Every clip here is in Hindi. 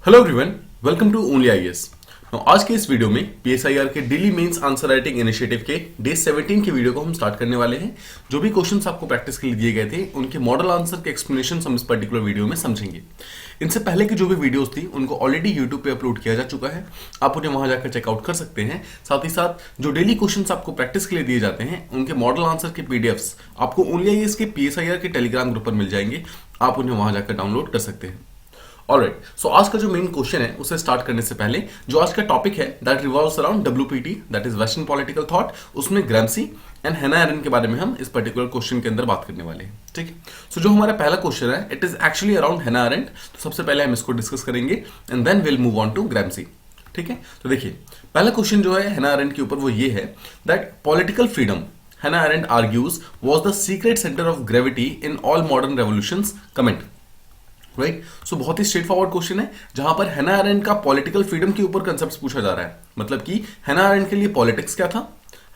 Hello everyone, welcome to only IAS. आज के इस वीडियो में पीएसआईआर के daily mains answer writing initiative के डे 17 के वीडियो को हम स्टार्ट करने वाले हैं। जो भी क्वेश्चंस आपको प्रैक्टिस के लिए दिए गए थे उनके मॉडल आंसर के एक्सप्लेनेशन हम इस पर्टिकुलर वीडियो में समझेंगे। इनसे पहले की जो भी वीडियोस थी उनको ऑलरेडी यूट्यूब पे अपलोड किया जा चुका है, आप उन्हें वहां जाकर चेकआउट कर सकते हैं। साथ ही साथ जो डेली क्वेश्चंस आपको प्रैक्टिस के लिए दिए जाते हैं उनके मॉडल आंसर के पीडीएफ्स आपको ओनली आईएएस के पीएसआईआर के टेलीग्राम ग्रुप पर मिल जाएंगे, आप उन्हें वहां जाकर डाउनलोड कर सकते हैं। ऑलराइट, सो आज का जो मेन क्वेश्चन है उसे स्टार्ट करने से पहले जो आज का टॉपिक है that revolves around WPT, that is western political thought, उसमें ग्राम्सी एंड हैना एरेंट के बारे में हम इस पर्टिकुलर क्वेश्चन के अंदर बात करने वाले हैं। ठीक है, सो जो हमारा पहला क्वेश्चन है it is actually around Hannah Arendt. तो सबसे पहले हम इसको डिस्कस करेंगे and then will move on to Gramsci. ठीक है, तो देखिए पहला क्वेश्चन जो है हैना एरेंट के ऊपर वो ये है that political freedom Hannah Arendt argues was the secret centre of gravity in all modern revolutions. Comment. Right, so बहुत ही स्ट्रेट फॉरवर्ड क्वेश्चन है जहां पर हैना एरेंट का पॉलिटिकल फ्रीडम के ऊपर कंसेप्ट पूछा जा रहा है। मतलब कि हैना एरेंट के लिए पॉलिटिक्स क्या था,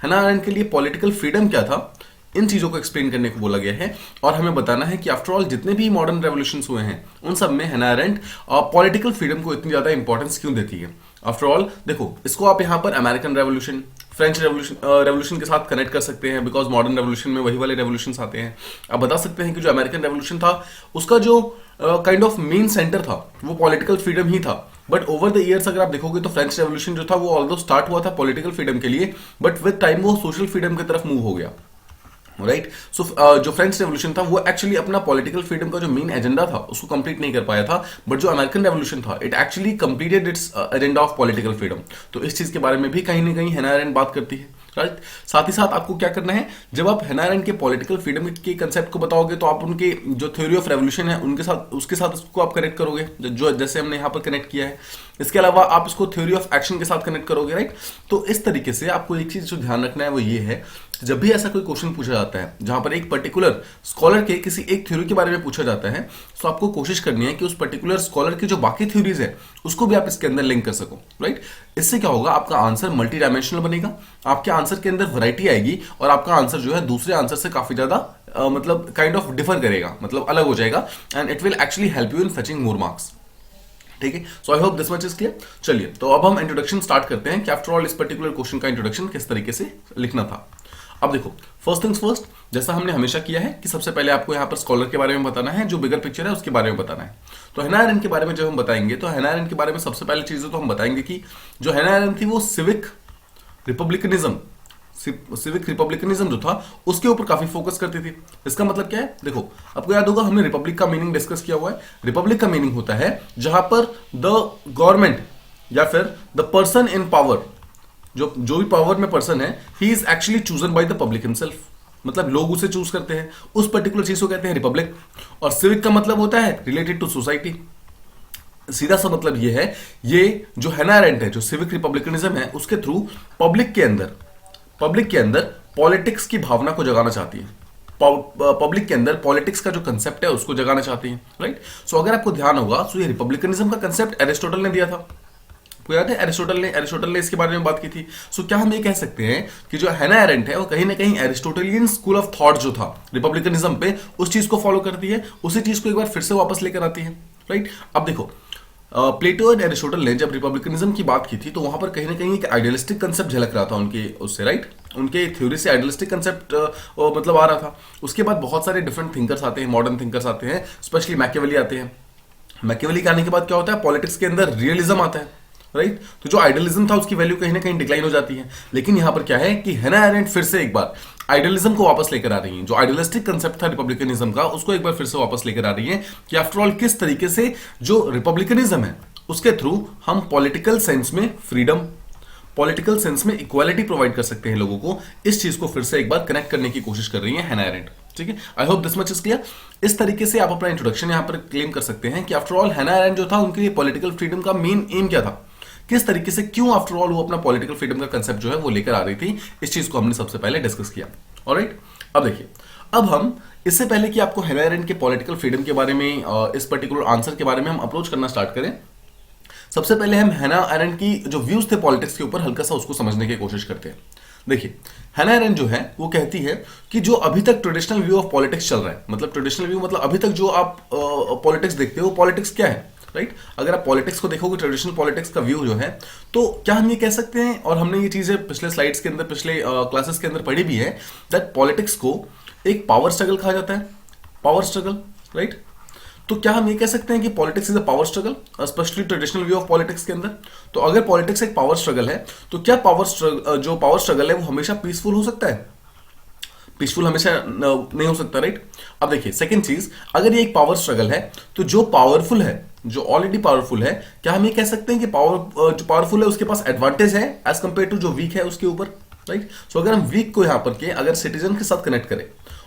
हैना एरेंट के लिए पॉलिटिकल फ्रीडम क्या था, इन चीजों को एक्सप्लेन करने को बोला गया है। और हमें बताना है कि आफ्टर ऑल जितने भी मॉडर्न रेवोल्यूशंस हुए हैं उन सब में हैना एरेंट पॉलिटिकल फ्रीडम को इतनी ज्यादा इंपॉर्टेंस क्यों देती है। आफ्टर ऑल देखो, इसको आप यहां पर अमेरिकन रेवोल्यूशन, फ्रेंच रेवोल्यूशन के साथ कनेक्ट कर सकते हैं बिकॉज मॉडर्न रेवोल्यूशन में वही वाले रेवोल्यूशन आते हैं। आप बता सकते हैं कि जो अमेरिकन रेवोल्यूशन था उसका जो काइंड ऑफ मेन सेंटर था वो पॉलिटिकल फ्रीडम ही था। बट ओवर द ईयर्स अगर आप देखोगे तो फ्रेंच रेवोल्यूशन जो था वो ऑल्दो स्टार्ट हुआ था पॉलिटिकल फ्रीडम के लिए, बट विद टाइम वो सोशल फ्रीडम की तरफ मूव हो गया। राइट, सो जो फ्रेंच रेवोल्यूशन था वो एक्चुअली अपना पॉलिटिकल फ्रीडम का जो मेन एजेंडा था उसको कंप्लीट नहीं कर पाया था, बट जो अमेरिकन रेवोल्यूशन था it actually completed it's agenda of political freedom. तो इस चीज के बारे में भी कहीं ना कहीं हैना एरेंट बात करती है। राइट, साथ ही साथ आपको क्या करना है, जब आप हैना एरेंट के पॉलिटिकल फ्रीडम के कंसेप्ट को बताओगे तो आप उनके जो थ्योरी ऑफ रेवोल्यूशन है उनके साथ उसके साथ उसको आप कनेक्ट करोगे, जो जैसे हमने यहाँ पर कनेक्ट किया है। इसके अलावा आप इसको थ्योरी ऑफ एक्शन के साथ कनेक्ट करोगे। राइट, तो इस तरीके से आपको एक चीज जो ध्यान रखना है वो ये है, जब भी ऐसा कोई क्वेश्चन पूछा जाता है जहां पर एक पर्टिकुलर स्कॉलर के किसी एक थ्योरी के बारे में पूछा जाता है, तो आपको कोशिश करनी है कि उस पर्टिकुलर स्कॉलर की जो बाकी थ्योरीज है उसको भी आप इसके अंदर लिंक कर सको। राइट, इससे क्या होगा, आपका आंसर मल्टी डायमेंशनल बनेगा, आपके आंसर के अंदर वैरायटी आएगी और आपका आंसर जो है दूसरे आंसर से काफी ज्यादा मतलब काइंड ऑफ डिफर करेगा, मतलब अलग हो जाएगा and it will actually help you in fetching more marks. ठीक है, so I hope this much is clear. चलिए, तो अब हम इंट्रोडक्शन स्टार्ट करते हैं कि आफ्टर ऑल इस पर्टिकुलर क्वेश्चन का इंट्रोडक्शन किस तरीके से लिखना था। अब देखो, फर्स्ट थिंग्स फर्स्ट, जैसा हमने हमेशा किया है कि सबसे पहले आपको यहाँ पर स्कॉलर के बारे में बताना है, जो बिगर पिक्चर है उसके बारे में बताना है। तो हैना एरेंट के बारे में जब हम बताएंगे तो हैना एरेंट के बारे में सबसे पहले चीज तो हम बताएंगे कि जो हैना एरेंट थी वो सिविक रिपब्लिकनिज्म जो था उसके ऊपर काफी फोकस करती थी। इसका मतलब क्या है, देखो आपको याद होगा हमने रिपब्लिक का मीनिंग डिस्कस किया हुआ है। रिपब्लिक का मीनिंग होता है जहां पर द गवर्नमेंट या फिर द पर्सन इन पावर, जो भी पावर में पर्सन है, he is actually chosen by the public himself, मतलब लोग उसे चूज करते हैं, उस पर्टिकुलर चीज को कहते हैं रिपब्लिक। और सिविक का मतलब होता है रिलेटेड टू सोसाइटी। सीधा सा मतलब ये है, ये जो हैना एरेंट है, जो सिविक रिपब्लिकनिज्म है, उसके थ्रू पब्लिक के अंदर पॉलिटिक्स की भावना को जगाना चाहती है, पब्लिक के अंदर पॉलिटिक्स का जो कंसेप्ट है उसको जगाना चाहती है। राइट, सो अगर आपको ध्यान होगा तो ये रिपब्लिकनिज्म का कंसेप्ट एरिस्टोटल ने दिया था, आपको याद है एरिस्टोटल ने इसके बारे में बात की थी। सो क्या हम ये कह सकते हैं कि जो हैना एरेंट है वो कहीं ना कहीं एरिस्टोटलियन स्कूल ऑफ थॉट जो था रिपब्लिकनिज्म पे, उस चीज को फॉलो करती है, उसी चीज को एक बार फिर से वापस लेकर आती है। राइट, अब देखो प्लेटो एंड एरिस्टोटल ने जब रिपब्लिकनिज्म की बात की थी तो वहां पर कहीं ना कहीं एक आइडियलिस्टिक कंसेप्ट झलक रहा था उनके उससे। राइट, उनके थ्योरी से आइडियलिस्टिक कंसेप्ट मतलब आ रहा था। उसके बाद बहुत सारे डिफरेंट थिंकर्स आते हैं, मॉडर्न थिंकर्स आते हैं, स्पेशली मैकियावेली आते हैं। मैकियावेली के आने के बाद क्या होता है, पॉलिटिक्स के अंदर रियलिज्म आता है। राइट, तो जो आइडियलिज्म था उसकी वैल्यू कहीं ना कहीं डिक्लाइन हो जाती है। लेकिन यहां पर क्या है कि हैना एरेंट फिर से एक बार आइडियलिज्म को वापस लेकर आ रही है, जो आइडियलिस्टिक कंसेप्ट था रिपब्लिकनिज्म का उसको एक बार फिर से वापस लेकर आ रही है कि आफ्टर ऑल किस तरीके से जो रिपब्लिकनिज्म है उसके थ्रू हम पॉलिटिकल सेंस में फ्रीडम, पॉलिटिकल सेंस में इक्वालिटी प्रोवाइड कर सकते हैं लोगों को। इस चीज को फिर से एक बार कनेक्ट करने की कोशिश कर रही है हैना एरेंट। ठीक है, आई hope this much is clear. इस तरीके से आप अपना इंट्रोडक्शन यहां पर क्लेम कर सकते हैं कि आफ्टर ऑल हैना एरेंट जो था उनके लिए पॉलिटिकल फ्रीडम का मेन एम क्या था, किस तरीके से, क्यों आफ्टर ऑल वो अपना पॉलिटिकल फ्रीडम का कंसेप्ट जो है वो लेकर आ रही थी। इस चीज को हमने सबसे पहले डिस्कस किया। ऑलराइट, अब देखिए, अब हम इससे पहले कि आपको हैना एरेंट के पॉलिटिकल फ्रीडम के बारे में इस पर्टिकुलर आंसर के बारे में हम अप्रोच करना स्टार्ट करें, सबसे पहले हम हैना एरेंट की जो व्यूज थे पॉलिटिक्स के ऊपर हल्का सा उसको समझने की कोशिश करते हैं। देखिए, हैना एरेंट जो है वो कहती है कि जो अभी तक ट्रेडिशनल व्यू ऑफ पॉलिटिक्स चल रहा है, मतलब ट्रेडिशनल व्यू मतलब अभी तक जो आप पॉलिटिक्स देखते हो, पॉलिटिक्स क्या है, राइट। अगर आप पॉलिटिक्स को देखोगे, ट्रेडिशनल पॉलिटिक्स का व्यू जो है, तो क्या हम ये कह सकते हैं, और हमने ये चीजें पिछले स्लाइड्स के अंदर, पिछले क्लासेस के अंदर पढ़ी भी है, दैट पॉलिटिक्स को एक पावर स्ट्रगल कहा जाता है, पावर स्ट्रगल, राइट। तो क्या हम ये कह सकते हैं कि politics is a power struggle, specially traditional view of politics के अंदर? तो अगर पॉलिटिक्स एक पावर स्ट्रगल है, तो क्या जो पावर स्ट्रगल है वो हमेशा पीसफुल हो सकता है? पीसफुल हमेशा नहीं हो सकता, राइट। अब देखिए सेकंड चीज, अगर ये एक पावर स्ट्रगल है, तो जो पावरफुल है, जो ऑलरेडी पावरफुल है, क्या हम ये कह सकते हैं कि जो पावरफुल है उसके पास एडवांटेज है एज कंपेयर टू जो वीक है उसके ऊपर, राइट। सो अगर हम वीक को यहां पर के अगर सिटीजन के साथ कनेक्ट करें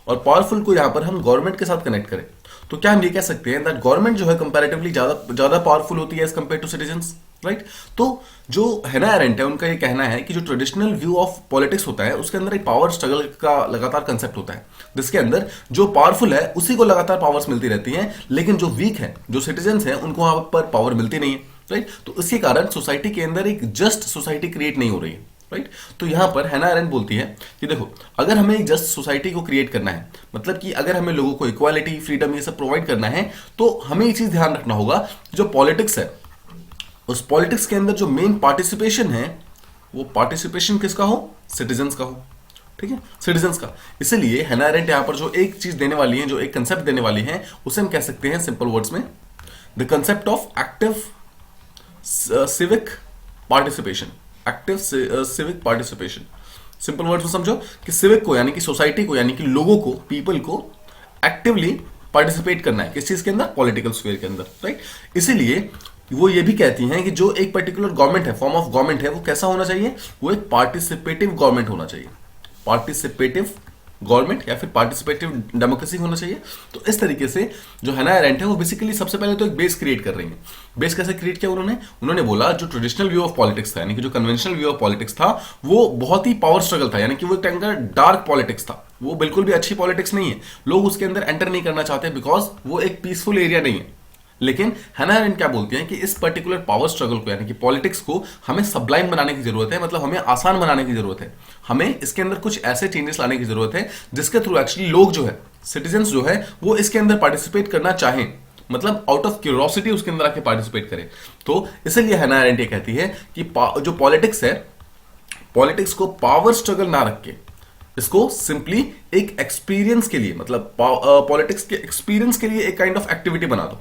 और पावरफुल को यहां पर हम गवर्नमेंट के साथ कनेक्ट करें, तो क्या हम ये कह सकते हैं दैट गवर्नमेंट जो है कंपैरेटिवली ज्यादा पावरफुल होती है as compare to citizens, right. तो जो हैना एरेंट है, उनका ये कहना है कि जो ट्रेडिशनल व्यू ऑफ पॉलिटिक्स होता है उसके अंदर एक पावर स्ट्रगल का लगातार कंसेप्ट होता है, जिसके अंदर जो पावरफुल है उसी को लगातार पावर्स मिलती रहती हैं, लेकिन जो वीक है, जो सिटीजंस हैं, उनको वहां पर पावर मिलती नहीं है, राइट। तो इसके कारण सोसाइटी के अंदर एक जस्ट सोसाइटी क्रिएट नहीं हो रही है, राइट। तो यहां पर हैना एरेंट बोलती है कि देखो, अगर हमें एक जस्ट सोसाइटी को क्रिएट करना है, मतलब कि अगर हमें लोगों को इक्वालिटी, फ्रीडम ये सब प्रोवाइड करना है, तो हमें ये चीज ध्यान रखना होगा, जो पॉलिटिक्स है उस पॉलिटिक्स के अंदर जो मेन पार्टिसिपेशन है, वो पार्टिसिपेशन किसका हो? सिटीजंस का हो, ठीक है, सिटीजंस का। इसलिए हैना एरेंट यहां पर जो एक चीज देने वाली है, जो एक कंसेप्ट देने वाली है, उसे हम कह सकते हैं सिंपल वर्ड्स में the concept of active civic participation, active civic participation. Simple words में समझो कि सिविक को यानी कि सोसाइटी को, यानी कि लोगों को, पीपल को एक्टिवली पार्टिसिपेट करना है, किस चीज के अंदर? पॉलिटिकल स्फीयर के अंदर, राइट। इसीलिए वो ये भी कहती हैं कि जो एक पर्टिकुलर गवर्नमेंट है, फॉर्म ऑफ गवर्नमेंट है, वो कैसा होना चाहिए? वो एक पार्टिसिपेटिव गवर्नमेंट होना चाहिए, पार्टिसिपेटिव गवर्नमेंट या फिर पार्टिसिपेटिव डेमोक्रेसी होना चाहिए। तो इस तरीके से जो हैना एरेंट है वो बेसिकली सबसे पहले तो एक बेस क्रिएट कर रही है। बेस कैसे क्रिएट किया उन्होंने बोला जो ट्रेडिशनल व्यू ऑफ पॉलिटिक्स था, यानी कि जो कन्वेंशनल व्यू ऑफ पॉलिटिक्स था, वो बहुत ही पावर स्ट्रगल था, यानी कि वो एक टाइम का डार्क पॉलिटिक्स था, वो बिल्कुल भी अच्छी पॉलिटिक्स नहीं है, लोग उसके अंदर एंटर नहीं करना चाहते बिकॉज वो एक पीसफुल एरिया नहीं है। लेकिन हैना एरेंट क्या बोलती हैं कि इस पर्टिकुलर पावर स्ट्रगल को, यानी कि पॉलिटिक्स को हमें सबलाइम बनाने की जरूरत है, मतलब हमें आसान बनाने की जरूरत है, हमें इसके अंदर कुछ ऐसे चेंजेस लाने की जरूरत है जिसके थ्रू एक्चुअली लोग जो है, सिटीजंस जो है, वो इसके अंदर पार्टिसिपेट करना चाहें, मतलब आउट ऑफ क्यूरियोसिटी उसके अंदर आके पार्टिसिपेट करें। तो इसलिए हैना एरेंट ये कहती है कि जो पॉलिटिक्स है, पॉलिटिक्स को पावर स्ट्रगल ना रख के इसको सिंपली एक एक्सपीरियंस के लिए, मतलब पॉलिटिक्स के एक्सपीरियंस के लिए एक काइंड ऑफ एक्टिविटी बना दो।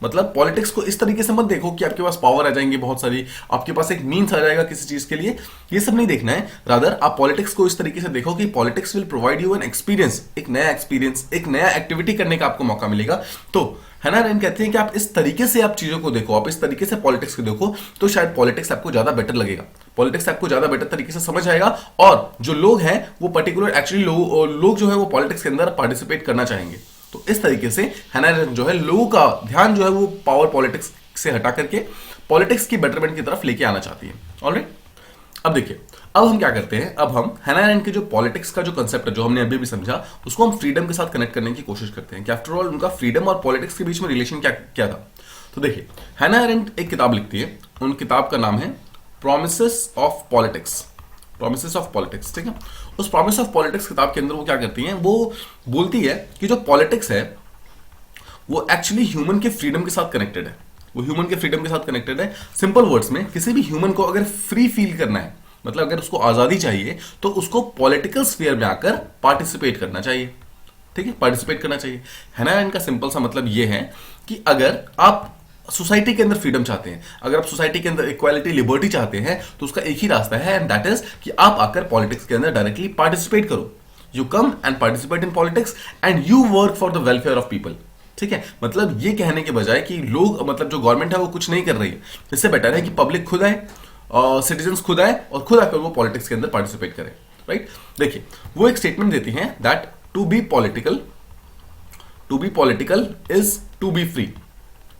मतलब पॉलिटिक्स को इस तरीके से मत देखो कि आपके पास पावर आ जाएंगे बहुत सारी, आपके पास एक मीन्स आ जाएगा किसी चीज के लिए, ये सब नहीं देखना है। रादर आप पॉलिटिक्स को इस तरीके से देखो कि politics will provide you an experience, एक नया एक्सपीरियंस, एक नया एक्टिविटी करने का आपको मौका मिलेगा। तो हैना एरेंट कहती है कि आप इस तरीके से आप चीजों को देखो, आप इस तरीके से पॉलिटिक्स को देखो, तो शायद पॉलिटिक्स आपको ज्यादा बेटर लगेगा, पॉलिटिक्स आपको ज्यादा बेटर तरीके से समझ आएगा, और जो लोग हैं वो पर्टिकुलर एक्चुअली लोग जो है वो पॉलिटिक्स के अंदर पार्टिसिपेट करना चाहेंगे। तो इस तरीके से हैना एरेंट जो है लोगों का ध्यान जो है वो पावर पॉलिटिक्स से हटा करके पॉलिटिक्स की बेटरमेंट की तरफ लेके आना चाहती है। ऑलराइट, अब देखिए, अब हम क्या करते हैं, अब हम हैना एरेंट के जो पॉलिटिक्स का जो कंसेप्ट है, जो हमने अभी भी समझा, उसको हम फ्रीडम के साथ कनेक्ट करने की कोशिश करते हैं कि आफ्टर ऑल उनका फ्रीडम और पॉलिटिक्स के बीच में रिलेशन क्या क्या था। तो देखिए, हैना एरेंट एक किताब लिखती है, उन किताब का नाम है promises of politics, promises of politics, ठीक है। उस प्रोमिस ऑफ पॉलिटिक्स किताब के अंदर वो क्या करती हैं, वो बोलती है कि जो पॉलिटिक्स है वो एक्चुअली ह्यूमन के फ्रीडम के साथ कनेक्टेड है, वो ह्यूमन के फ्रीडम के साथ कनेक्टेड है। सिंपल वर्ड्स में, किसी भी ह्यूमन को अगर फ्री फील करना है, मतलब अगर उसको आजादी चाहिए, तो उसको पॉलिटिकल स्फीयर में आकर पार्टिसिपेट करना चाहिए, ठीक है, पार्टिसिपेट करना चाहिए। हैना एरेंट का सिंपल सा मतलब ये है कि अगर आप सोसाइटी के अंदर फ्रीडम चाहते हैं, अगर आप सोसाइटी के अंदर इक्वालिटी, लिबर्टी चाहते हैं, तो उसका एक ही रास्ता है, एंड दैट इज कि आप आकर पॉलिटिक्स के अंदर डायरेक्टली पार्टिसिपेट करो। You come and participate in politics and you work for the welfare of people, ठीक है। मतलब ये कहने के बजाय कि लोग, मतलब जो गवर्नमेंट है वो कुछ नहीं कर रही है, इससे बेटर है कि पब्लिक खुद आए, सिटीजंस खुद आए और खुद आकर वो पॉलिटिक्स के अंदर पार्टिसिपेट करें, राइट। देखिए, वो एक स्टेटमेंट देती हैं that to be political is to be free,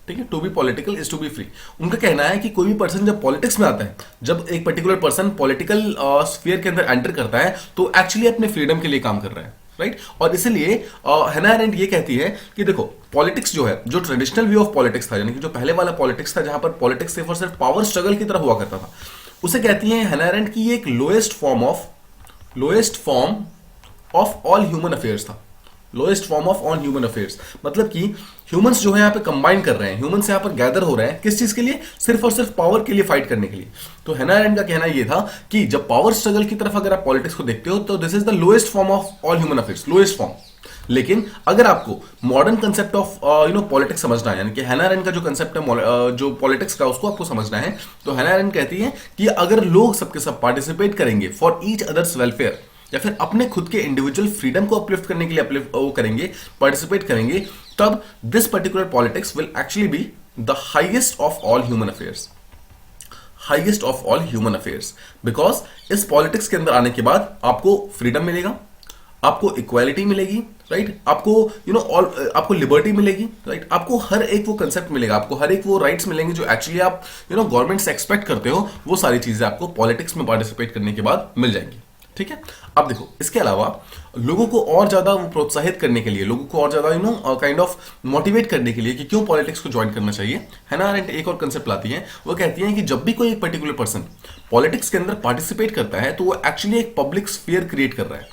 ठीक है, to be political is to be free. उनका कहना है कि कोई भी पर्सन जब पॉलिटिक्स में आता है, जब एक पर्टिकुलर पर्सन पॉलिटिकल स्फीयर के अंदर एंटर करता है, तो एक्चुअली अपने फ्रीडम के लिए काम कर रहा है, राइट। और इसलिए हैना एरेंट ये कहती है कि देखो, पॉलिटिक्स जो है, जो ट्रेडिशनल व्यू ऑफ पॉलिटिक्स था, यानी कि जो पहले वाला पॉलिटिक्स था जहां पर पॉलिटिक्स सिर्फ और सिर्फ पावर स्ट्रगल की तरह हुआ करता था, उसे कहती है हैना एरेंट की ये एक lowest form of all human affairs था, lowest form of on human affairs, मतलब कि ह्यूमंस जो है यहाँ पे कंबाइन कर रहे हैं, ह्यूमंस यहाँ पर गैदर हो रहे हैं किस चीज के लिए, सिर्फ और सिर्फ पावर के लिए फाइट करने के लिए। तो हैना अरेंट का कहना यह था कि जब पावर स्ट्रगल की तरफ अगर आप पॉलिटिक्स को देखते हो तो this is the lowest form of all human affairs, lowest form. लेकिन अगर आपको मॉडर्न कंसेप्ट ऑफ पॉलिटिक्स समझना है, यानी कि हैना अरेंट का जो कंसेप्ट है जो पॉलिटिक्स का उसको आपको समझना है, तो हैना अरेंट कहती है कि अगर लोग सबके सब पार्टिसिपेट करेंगे फॉर ईच अदर्स वेलफेयर, या फिर अपने खुद के इंडिविजुअल फ्रीडम को अपलिफ्ट करने के लिए वो करेंगे, पार्टिसिपेट करेंगे, तब this particular politics will actually be the highest of all human affairs, highest of all human affairs. Because इस पॉलिटिक्स के अंदर आने के बाद आपको फ्रीडम मिलेगा, आपको इक्वालिटी मिलेगी, राइट, आपको आपको लिबर्टी मिलेगी, राइट, आपको हर एक वो कंसेप्ट मिलेगा, आपको हर एक वो राइट्स मिलेंगे जो एक्चुअली आप गवर्नमेंट से एक्सपेक्ट करते हो, वो सारी चीजें आपको पॉलिटिक्स में पार्टिसिपेट करने के बाद मिल जाएंगी। ठीक है, अब देखो इसके अलावा लोगों को और ज्यादा प्रोत्साहित करने के लिए, लोगों को और ज्यादा काइंड ऑफ मोटिवेट करने के लिए कि क्यों पॉलिटिक्स को ज्वाइन करना चाहिए, हैना अरेंट एक और कंसेप्ट लाती है। वो कहती है कि जब भी कोई एक पर्टिकुलर पर्सन पॉलिटिक्स के अंदर पार्टिसिपेट करता है तो वो एक्चुअली एक पब्लिक स्फीयर क्रिएट कर रहा है,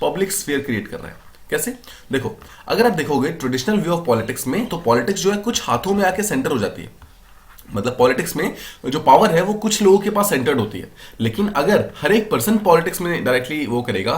पब्लिक स्फीयर क्रिएट कर रहा है। कैसे? देखो, अगर आप देखोगे ट्रेडिशनल व्यू ऑफ पॉलिटिक्स में, तो पॉलिटिक्स जो है कुछ हाथों में आके सेंटर हो जाती है, मतलब पॉलिटिक्स में जो पावर है वो कुछ लोगों के पास सेंटर्ड होती है। लेकिन अगर हर एक पर्सन पॉलिटिक्स में डायरेक्टली वो करेगा,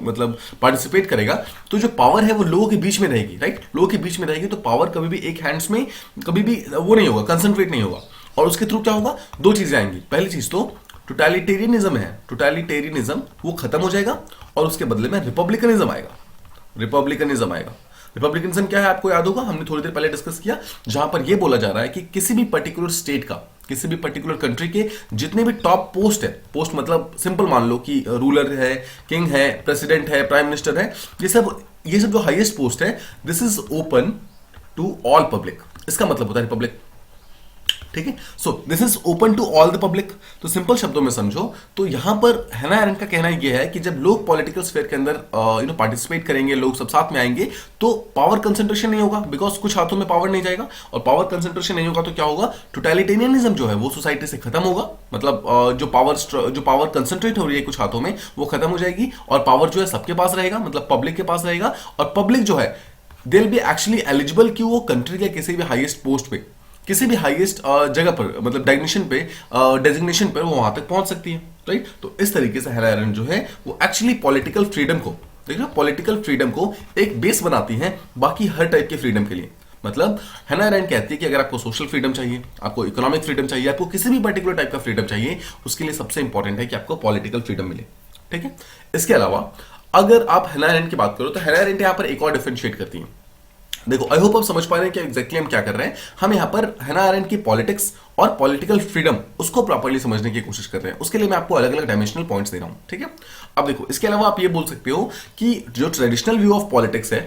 मतलब पार्टिसिपेट करेगा, तो जो पावर है वो लोगों के बीच में रहेगी, राइट, लोगों के बीच में रहेगी, तो पावर कभी भी एक हैंड्स में कभी भी वो नहीं होगा, कंसंट्रेट नहीं होगा। और उसके थ्रू क्या होगा, दो चीजें आएंगी। पहली चीज तो टोटलिटेरियनिज्म है, टोटलिटेरियनिज्म वो खत्म हो जाएगा और उसके बदले में रिपब्लिकनिज्म आएगा, रिपब्लिकनिज्म आएगा। रिपब्लिकनिज्म क्या है आपको याद होगा, हमने थोड़ी देर पहले डिस्कस किया, जहां पर यह बोला जा रहा है कि किसी भी पर्टिकुलर स्टेट का, किसी भी पर्टिकुलर कंट्री के जितने भी टॉप पोस्ट है, पोस्ट मतलब सिंपल मान लो कि रूलर है, किंग है, प्रेसिडेंट है, प्राइम मिनिस्टर है, ये सब जो हाईएस्ट पोस्ट है, this is open to all public. इसका मतलब होता है रिपब्लिक। ठीक है, so this is open to all the public. तो सिंपल शब्दों में समझो तो यहां पर हैना अरेंट का कहना यह है कि जब लोग पॉलिटिकल स्फीयर के अंदर पार्टिसिपेट करेंगे, लोग सब साथ में आएंगे, तो पावर कंसंट्रेशन नहीं होगा, बिकॉज कुछ हाथों में पावर नहीं जाएगा, और पावर कंसंट्रेशन नहीं होगा तो क्या होगा, टोटलिटेरियनिज्म जो है वो सोसाइटी से खत्म होगा, मतलब जो पावर कंसंट्रेट हो रही है कुछ हाथों में वो खत्म हो जाएगी, और पावर जो है सबके पास रहेगा, मतलब पब्लिक के पास रहेगा, और पब्लिक जो है they will be actually eligible कि वो कंट्री के किसी भी हाईएस्ट पोस्ट पे, किसी भी हाईएस्ट जगह पर, मतलब डेजिग्नेशन पर वो वहां तक पहुंच सकती है, राइट। तो इस तरीके से हैना अरेंट जो है वो एक्चुअली पॉलिटिकल फ्रीडम को, देख लो, पॉलिटिकल फ्रीडम को एक बेस बनाती है बाकी हर टाइप के फ्रीडम के लिए। मतलब हैना अरेंट कहती है कि अगर आपको सोशल फ्रीडम चाहिए, आपको इकोनॉमिक फ्रीडम चाहिए, आपको किसी भी पर्टिकुलर टाइप का फ्रीडम चाहिए, उसके लिए सबसे इंपॉर्टेंट है कि आपको पॉलिटिकल फ्रीडम मिले। ठीक है, इसके अलावा अगर आप हैना अरेंट की बात करो तो हैना अरेंट यहां पर एक और डिफरेंशिएट करती है। देखो, आई होप आप समझ पा रहे हैं कि एग्जैक्टली हम क्या कर रहे हैं। हम यहाँ पर हैना अरेंट की पॉलिटिक्स और पॉलिटिकल फ्रीडम उसको प्रॉपर्ली समझने की कोशिश कर रहे हैं। उसके लिए मैं आपको अलग अलग डायमेंशनल पॉइंट्स दे रहा हूं। ठीक है, अब देखो, इसके अलावा आप ये बोल सकते हो कि जो ट्रेडिशनल व्यू ऑफ पॉलिटिक्स है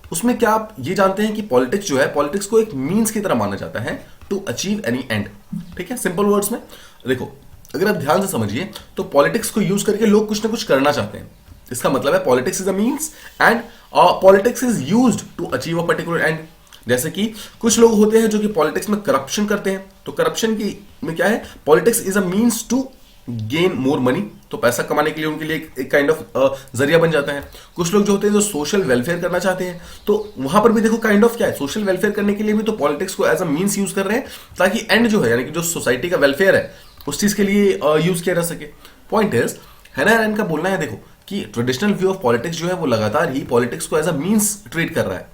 उसमें क्या आप ये जानते हैं कि पॉलिटिक्स जो है, पॉलिटिक्स को एक मीन्स की तरह माना जाता है टू अचीव एनी एंड। ठीक है, सिंपल वर्ड्स में देखो, अगर आप ध्यान से समझिए तो पॉलिटिक्स को यूज करके लोग कुछ ना कुछ करना चाहते हैं। इसका मतलब है politics is a means and politics is used to achieve a particular end. जैसे कि कुछ लोग होते हैं जो कि पॉलिटिक्स में करप्शन करते हैं, तो करप्शन की में क्या है, politics is a means to gain more money, तो पैसा कमाने के लिए उनके लिए एक काइंड ऑफ जरिया बन जाता है। कुछ लोग जो होते हैं जो सोशल वेलफेयर करना चाहते हैं, तो वहां पर भी देखो काइंड ऑफ क्या है, सोशल वेलफेयर करने के लिए भी तो पॉलिटिक्स को एज अ मीन्स यूज कर रहे हैं, ताकि एंड जो है, यानी कि जो सोसाइटी का वेलफेयर है उस चीज के लिए यूज किया जा सके। पॉइंट इज, हैना अरेंट का बोलना है देखो कि ट्रेडिशनल व्यू ऑफ पॉलिटिक्स जो है वो लगातार ही पॉलिटिक्स को एज अ मींस ट्रीट कर रहा है,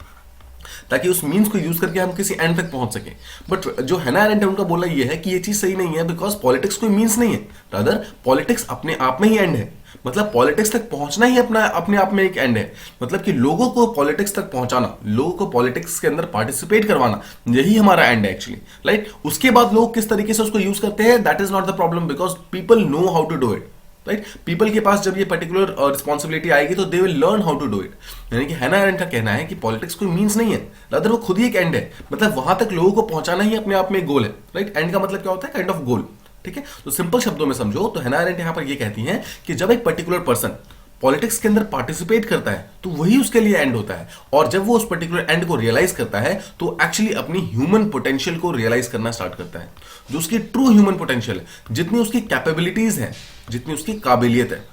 ताकि उस मींस को यूज करके हम किसी एंड तक पहुंच सके। बट जो हैना अरेंट है उनका बोलना ये है कि ये चीज सही नहीं है, बिकॉज पॉलिटिक्स कोई मींस नहीं है, रादर पॉलिटिक्स अपने आप में ही एंड है। मतलब पॉलिटिक्स तक पहुंचना ही अपने आप में एक एंड है। मतलब कि लोगों को पॉलिटिक्स तक पहुंचाना, लोगों को पॉलिटिक्स के अंदर पार्टिसिपेट करवाना, यही हमारा एंड है एक्चुअली, राइट। उसके बाद लोग किस तरीके से उसको यूज करते हैं, that is not the problem, because people know how to do it, right. People के पास जब ये पर्टिकुलर रिस्पॉन्सिबिलिटी आएगी तो they will learn how to do it. यानी कि हैना अरेंट का कहना है कि पॉलिटिक्स कोई मींस नहीं है, रादर वो खुद ही एक एंड है। मतलब वहां तक लोगों को पहुंचाना ही अपने आप में एक गोल है, राइट। एंड का मतलब क्या होता है, काइंड ऑफ गोल। ठीक है, तो सिंपल शब्दों में समझो तो हैना अरेंट यहां पर ये कहती है कि जब एक पर्टिकुलर पर्सन पॉलिटिक्स के अंदर पार्टिसिपेट करता है तो वही उसके लिए एंड होता है, और जब वो उस पर्टिकुलर एंड को रियलाइज करता है तो एक्चुअली अपनी ह्यूमन पोटेंशियल को रियलाइज करना स्टार्ट करता है। जो उसकी ट्रू ह्यूमन पोटेंशियल है, जितनी उसकी कैपेबिलिटीज है, जितनी उसकी काबिलियत है,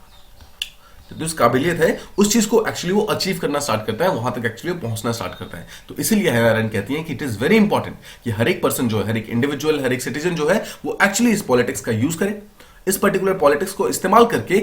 जो उसकी काबिलियत है उस चीज को एक्चुअली वो अचीव करना स्टार्ट करता है, वहां तक एक्चुअली वो पहुंचना स्टार्ट करता है। तो इसीलिए हैना अरेंट कहती है कि इट इज वेरी इंपॉर्टेंट कि हर एक पर्सन जो है, हर एक इंडिविजुअल, हर एक सिटीजन जो है वो एक्चुअली इस पॉलिटिक्स का यूज करे, इस पर्टिकुलर पॉलिटिक्स को इस्तेमाल करके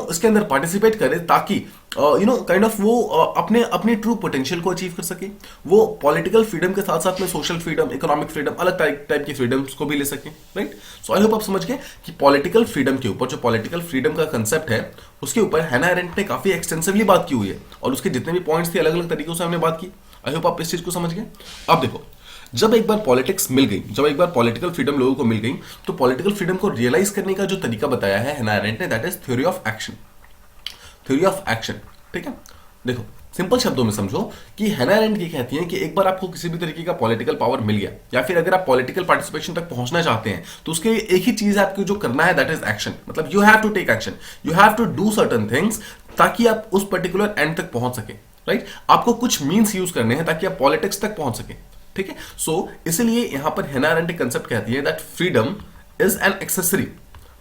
इसके अंदर पार्टिसिपेट करे, ताकि काइंड ऑफ वो अपने अपने ट्रू पोटेंशियल को अचीव कर सके। वो पॉलिटिकल फ्रीडम के साथ साथ में सोशल फ्रीडम, इकोनॉमिक फ्रीडम, अलग टाइप की फ्रीडम्स को भी ले सके, राइट। सो आई होप आप समझ गए कि पॉलिटिकल फ्रीडम के ऊपर, जो पॉलिटिकल फ्रीडम का कंसेप्ट है उसके ऊपर हैना अरेंट ने काफी एक्सटेंसिवली बात की हुई है, और उसके जितने भी पॉइंट्स थे अलग अलग तरीकों से हमने बात की। आई होप आप इस चीज को समझ गए। अब देखो, जब एक बार पॉलिटिक्स मिल गई, जब एक बार पॉलिटिकल फ्रीडम लोगों को मिल गई, तो पॉलिटिकल फ्रीडम को रियलाइज करने का जो तरीका बताया है हैना अरेंट ने, that is theory of action. Theory of action, ठीक है। देखो सिंपल शब्दों में समझो कि हैना अरेंट ये कहती हैं कि एक बार आपको किसी भी तरीके का पॉलिटिकल पावर मिल गया, या फिर अगर आप पॉलिटिकल पार्टिसिपेशन तक पहुंचना चाहते हैं, तो उसके लिए एक ही चीज आपको जो करना है, दैट इज एक्शन। मतलब you have to take action, you have to do certain things, ताकि आप उस पर्टिकुलर एंड तक पहुंच सके, राइट। आपको कुछ मीन्स यूज करने हैं ताकि आप पॉलिटिक्स तक पहुंच सके, ठीक है। सो इसलिए यहां पर हैना अरेंट एक कंसेप्ट कहती है that freedom is an accessory.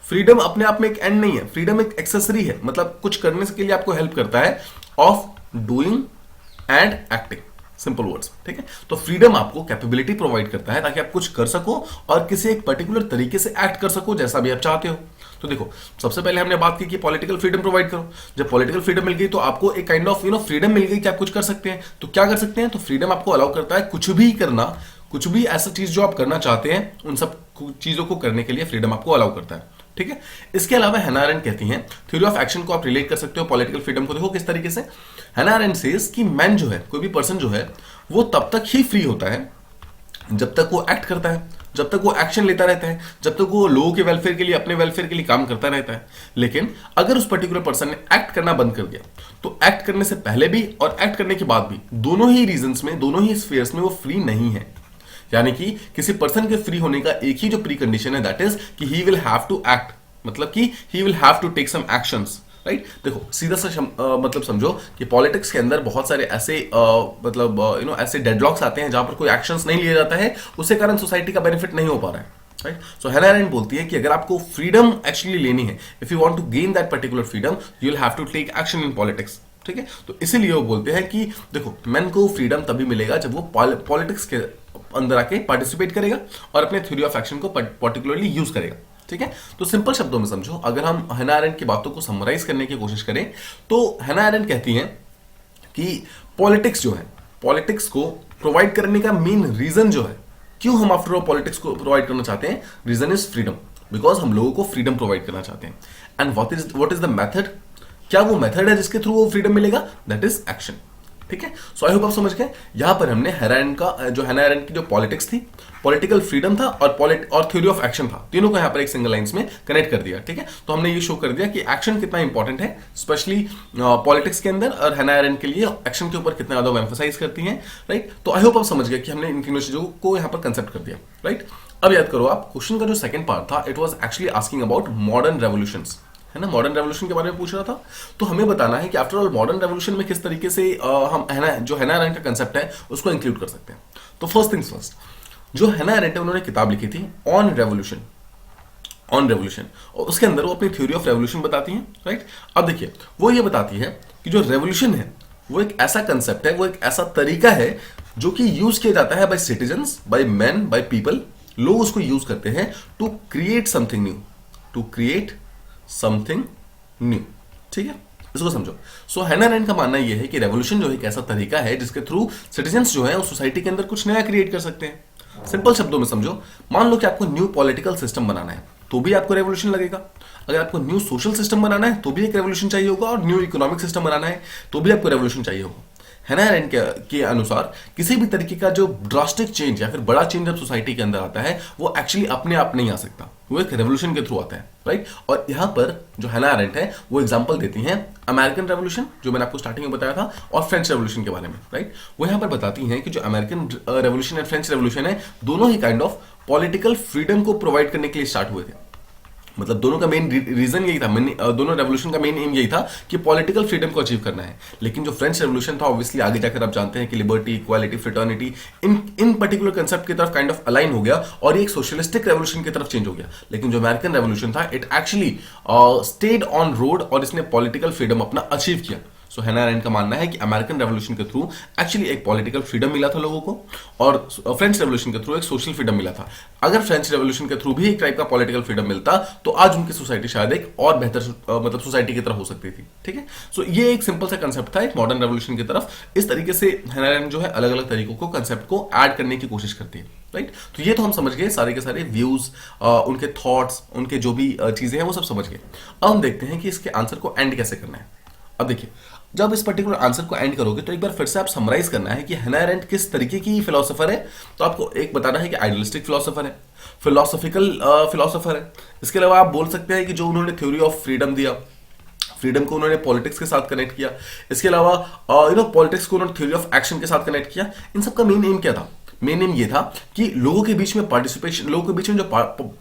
Freedom अपने आप में एक एंड नहीं है, फ्रीडम एक एक्सेसरी है, मतलब कुछ करने के लिए आपको हेल्प करता है of doing and acting, simple words, ठीक है। तो फ्रीडम आपको कैपेबिलिटी प्रोवाइड करता है ताकि आप कुछ कर सको और किसी एक पर्टिकुलर तरीके से एक्ट कर सको जैसा भी आप चाहते हो। तो देखो, सबसे पहले हमने बात की कि पॉलिटिकल फ्रीडम प्रोवाइड करो। जब पॉलिटिकल फ्रीडम मिल गई तो आपको एक काइंड ऑफ फ्रीडम मिल गई कि आप कुछ कर सकते हैं। तो क्या कर सकते हैं? तो फ्रीडम आपको अलाउ करता है कुछ भी करना, कुछ भी ऐसा चीज जो आप करना चाहते हैं उन सब चीजों को करने के लिए फ्रीडम आपको अलाउ करता है, ठीक है। इसके अलावा हैना अरेंट कहती हैं थ्योरी ऑफ एक्शन को आप रिलेट कर सकते हो पॉलिटिकल फ्रीडम को। देखो किस तरीके से हैना अरेंट सेज कि मैन जो है, कोई भी पर्सन जो है, वो तब तक ही फ्री होता है जब तक वो एक्ट करता है, जब तक वो एक्शन लेता रहता है, जब तक वो लोगों के वेलफेयर के लिए, अपने वेलफेयर के लिए काम करता रहता है। लेकिन अगर उस पर्टिकुलर पर्सन ने एक्ट करना बंद कर दिया, तो एक्ट करने से पहले भी और एक्ट करने के बाद भी, दोनों ही रीजंस में, दोनों ही स्फीयर्स में वो फ्री नहीं है। यानी कि किसी पर्सन के फ्री होने का एक ही जो प्री कंडीशन है, दैट इज कि he will have to act, मतलब कि he will have to take some actions, right. देखो सीधा सा मतलब समझो कि पॉलिटिक्स के अंदर बहुत सारे ऐसे ऐसे डेडलॉक्स आते हैं जहां पर कोई एक्शंस नहीं लिया जाता है, उसके कारण सोसाइटी का बेनिफिट नहीं हो पा रहा है, राइट। सो हैना अरेंट बोलती है कि अगर आपको फ्रीडम एक्चुअली लेनी है, if you want to gain that particular freedom, you will have to take action in politics, ठीक है। तो इसीलिए वो बोलते हैं कि देखो, मैन को फ्रीडम तभी मिलेगा जब वो पॉलिटिक्स के अंदर आके पार्टिसिपेट करेगा और अपने थ्योरी ऑफ एक्शन को पर्टिकुलरली यूज करेगा, ठीक है। तो सिंपल शब्दों में समझो, अगर हम हैना अरेंट की बातों को समराइज करने की कोशिश करें, तो हैना अरेंट कहती हैं कि पॉलिटिक्स जो है, पॉलिटिक्स को प्रोवाइड करने का मेन रीजन जो है, क्यों हम आफ्टर ऑल पॉलिटिक्स को प्रोवाइड करना चाहते हैं, रीजन इज फ्रीडम, बिकॉज हम लोगों को फ्रीडम प्रोवाइड करना चाहते हैं। And what is the method, क्या वो मेथड है जिसके थ्रू वो फ्रीडम मिलेगा, दैट इज एक्शन, ठीक है। सो आई होप आप समझ गए। यहां पर हमने हैना अरेंट की जो पॉलिटिक्स थी, पॉलिटिकल फ्रीडम था और थ्योरी ऑफ एक्शन था, तीनों को यहां पर एक सिंगल लाइंस में कनेक्ट कर दिया, ठीक है। तो हमने ये शो कर दिया कि एक्शन कितना इंपॉर्टेंट है, स्पेशली पॉलिटिक्स के अंदर, और हैना अरेंट के लिए एक्शन के ऊपर कितना ज्यादा वो एम्फसाइज करती हैं, राइट। तो आई होप आप समझ गए कि हमने इन तीनों चीजों को यहां पर कंसेप्ट कर दिया, राइट। अब याद करो आप, क्वेश्चन का जो सेकंड पार्ट था, it was actually asking about modern revolutions, है ना, मॉडर्न रेवोल्यूशन के बारे में पूछ रहा था। तो हमें बताना है कि आफ्टर ऑल मॉडर्न रेवोल्यूशन में किस तरीके से हम हैना अरेंट का कंसेप्ट है उसको इंक्लूड कर सकते हैं। तो फर्स्ट थिंग्स फर्स्ट, जो हैना अरेंट है उन्होंने किताब लिखी थी ऑन रेवोल्यूशन, और उसके अंदर वो अपनी थ्योरी ऑफ रेवोल्यूशन बताती हैं, राइट। अब देखिए, वो ये बताती है कि जो रेवोल्यूशन है वो एक ऐसा कंसेप्ट है, वो एक ऐसा तरीका है जो कि यूज किया जाता है by citizens, by man, by people. लोग उसको यूज करते हैं to create something new, to create something new, ठीक है। इसको समझो। सो हैना अरेंट का मानना यह है कि रेवोल्यूशन जो है एक ऐसा तरीका है जिसके थ्रू सिटीजन्स जो है उस सोसाइटी के अंदर कुछ नया क्रिएट कर सकते हैं। सिंपल शब्दों में समझो, मान लो कि आपको न्यू पॉलिटिकल सिस्टम बनाना है, तो भी आपको रेवोल्यूशन लगेगा। अगर आपको न्यू सोशल सिस्टम बनाना है तो भी एक रेवोल्यूशन चाहिए होगा, और न्यू इकोनॉमिक सिस्टम बनाना है तो भी आपको रेवोल्यूशन चाहिए होगा। हैना अरेंट के अनुसार किसी भी तरीके का जो ड्रास्टिक चेंज या फिर बड़ा चेंज जब सोसाइटी के अंदर आता है, वो एक्चुअली अपने आप नहीं आ सकता, वो एक रेवोल्यूशन के थ्रू आता है, राइट। और यहां पर जो हैना अरेंट है वो एग्जांपल देती हैं अमेरिकन रेवोल्यूशन, जो मैंने आपको स्टार्टिंग में बताया था, और फ्रेंच रेवोल्यूशन के बारे में, राइट। वो यहां पर बताती हैं कि जो American revolution and French revolution है, दोनों ही काइंड ऑफ पॉलिटिकल फ्रीडम को प्रोवाइड करने के लिए स्टार्ट हुए थे। मतलब दोनों का मेन रीजन यही था, दोनों रेवोल्यूशन का मेन एम यही था कि पॉलिटिकल फ्रीडम को अचीव करना है। लेकिन जो फ्रेंच रेवोल्यूशन था, ऑब्वियसली आगे जाकर आप जानते हैं कि लिबर्टी, इक्वालिटी, फ्रेटर्निटी, इन पर्टिकुलर कंसेप्ट की तरफ काइंड ऑफ अलाइन हो गया और ये एक सोशलिस्टिक रेवोल्यूशन की तरफ चेंज हो गया। लेकिन जो अमेरिकन रेवोल्यूशन था, it actually stayed on road और इसने पॉलिटिकल फ्रीडम अपना अचीव किया। सो हैना अरेंट का मानना है कि अमेरिकन रेवोल्यूशन के थ्रू एक्चुअली एक पॉलिटिकल फ्रीडम मिला था लोगों को और फ्रेंच रेवोल्यूशन के थ्रू एक सोशल फ्रीडम मिला था। अगर फ्रेंच रेवोल्यूशन के थ्रू भी एक टाइप का पॉलिटिकल फ्रीडम मिलता तो आज उनकी सोसाइटी शायद एक और बेहतर मतलब सोसाइटी की तरह हो सकती थी। ठीक है, सो ये एक सिंपल सा कंसेप्ट था एक मॉडर्न रेवोल्यूशन की तरफ। इस तरीके से हैना अरेंट जो है अलग अलग तरीकों को कंसेप्ट को ऐड करने की कोशिश करती है। राइट, तो ये तो हम समझ गए सारे के सारे व्यूज, उनके थॉट्स, उनके जो भी चीजें हैं वो सब समझ गए। अब हम देखते हैं कि इसके आंसर को एंड कैसे करना है। अब देखिए, जब इस पर्टिकुलर आंसर को एंड करोगे तो एक बार फिर से आप समराइज करना है कि हैना अरेंट किस तरीके की फिलोसोफर है। तो आपको एक बताना है कि आइडियलिस्टिक फिलोसोफर है, फिलोसॉफिकल फिलोसोफर है। इसके अलावा आप बोल सकते हैं कि जो उन्होंने थ्योरी ऑफ फ्रीडम दिया, फ्रीडम को उन्होंने पॉलिटिक्स के साथ कनेक्ट किया। इसके अलावा पॉलिटिक्स को उन्होंने थ्योरी ऑफ एक्शन के साथ कनेक्ट किया। इन सबका मेन एम क्या था? मेन एम ये था कि लोगों के बीच में पार्टिसिपेशन, लोगों के बीच में जो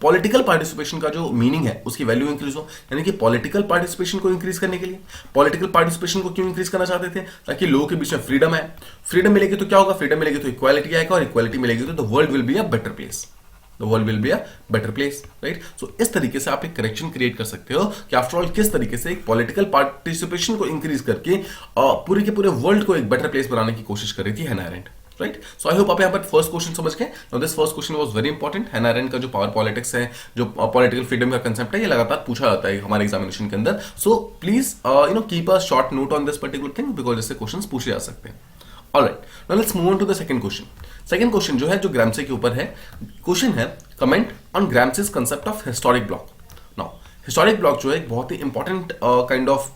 पॉलिटिकल पार्टिसिपेशन का जो मीनिंग है उसकी वैल्यू इंक्रीज हो। यानी कि पॉलिटिकल पार्टिसिपेशन को इंक्रीज करने के लिए, पॉलिटिकल पार्टिसिपेशन को क्यों इंक्रीज करना चाहते थे? ताकि लोगों के बीच में फ्रीडम है। फ्रीडम मिलेगी तो क्या होगा? फ्रीडम मिलेगी तो इक्वालिटी आएगा और इक्वालिटी मिलेगी तो the world will be a better place. The world will be a better place. Right, so इस तरीके से आप एक कनेक्शन क्रिएट कर सकते हो कि आफ्टर ऑल किस तरीके से एक पॉलिटिकल पार्टिसिपेशन को इंक्रीज करके पूरे के पूरे वर्ल्ड को एक बेटर प्लेस बनाने की कोशिश कर रही थी हैना aren't. Right, so I hope आप यहाँ पर फर्स्ट क्वेश्चन समझ गए। Now this first question was very important. हैना अरेंट का जो पावर पॉलिटिक्स है, जो पॉलिटिकल फ्रीडम का कंसेप्ट है, ये लगातार पूछा जाता है हमारे एग्जामिनेशन के अंदर। So please keep a short note on this particular thing because इससे क्वेश्चंस पूछे जा सकते हैं। Alright, now let's move on to the second question. Second question जो है जो ग्राम्सी के ऊपर है, क्वेश्चन है comment on Gramsci's concept of historic bloc. Now historic bloc जो है एक बहुत ही important kind of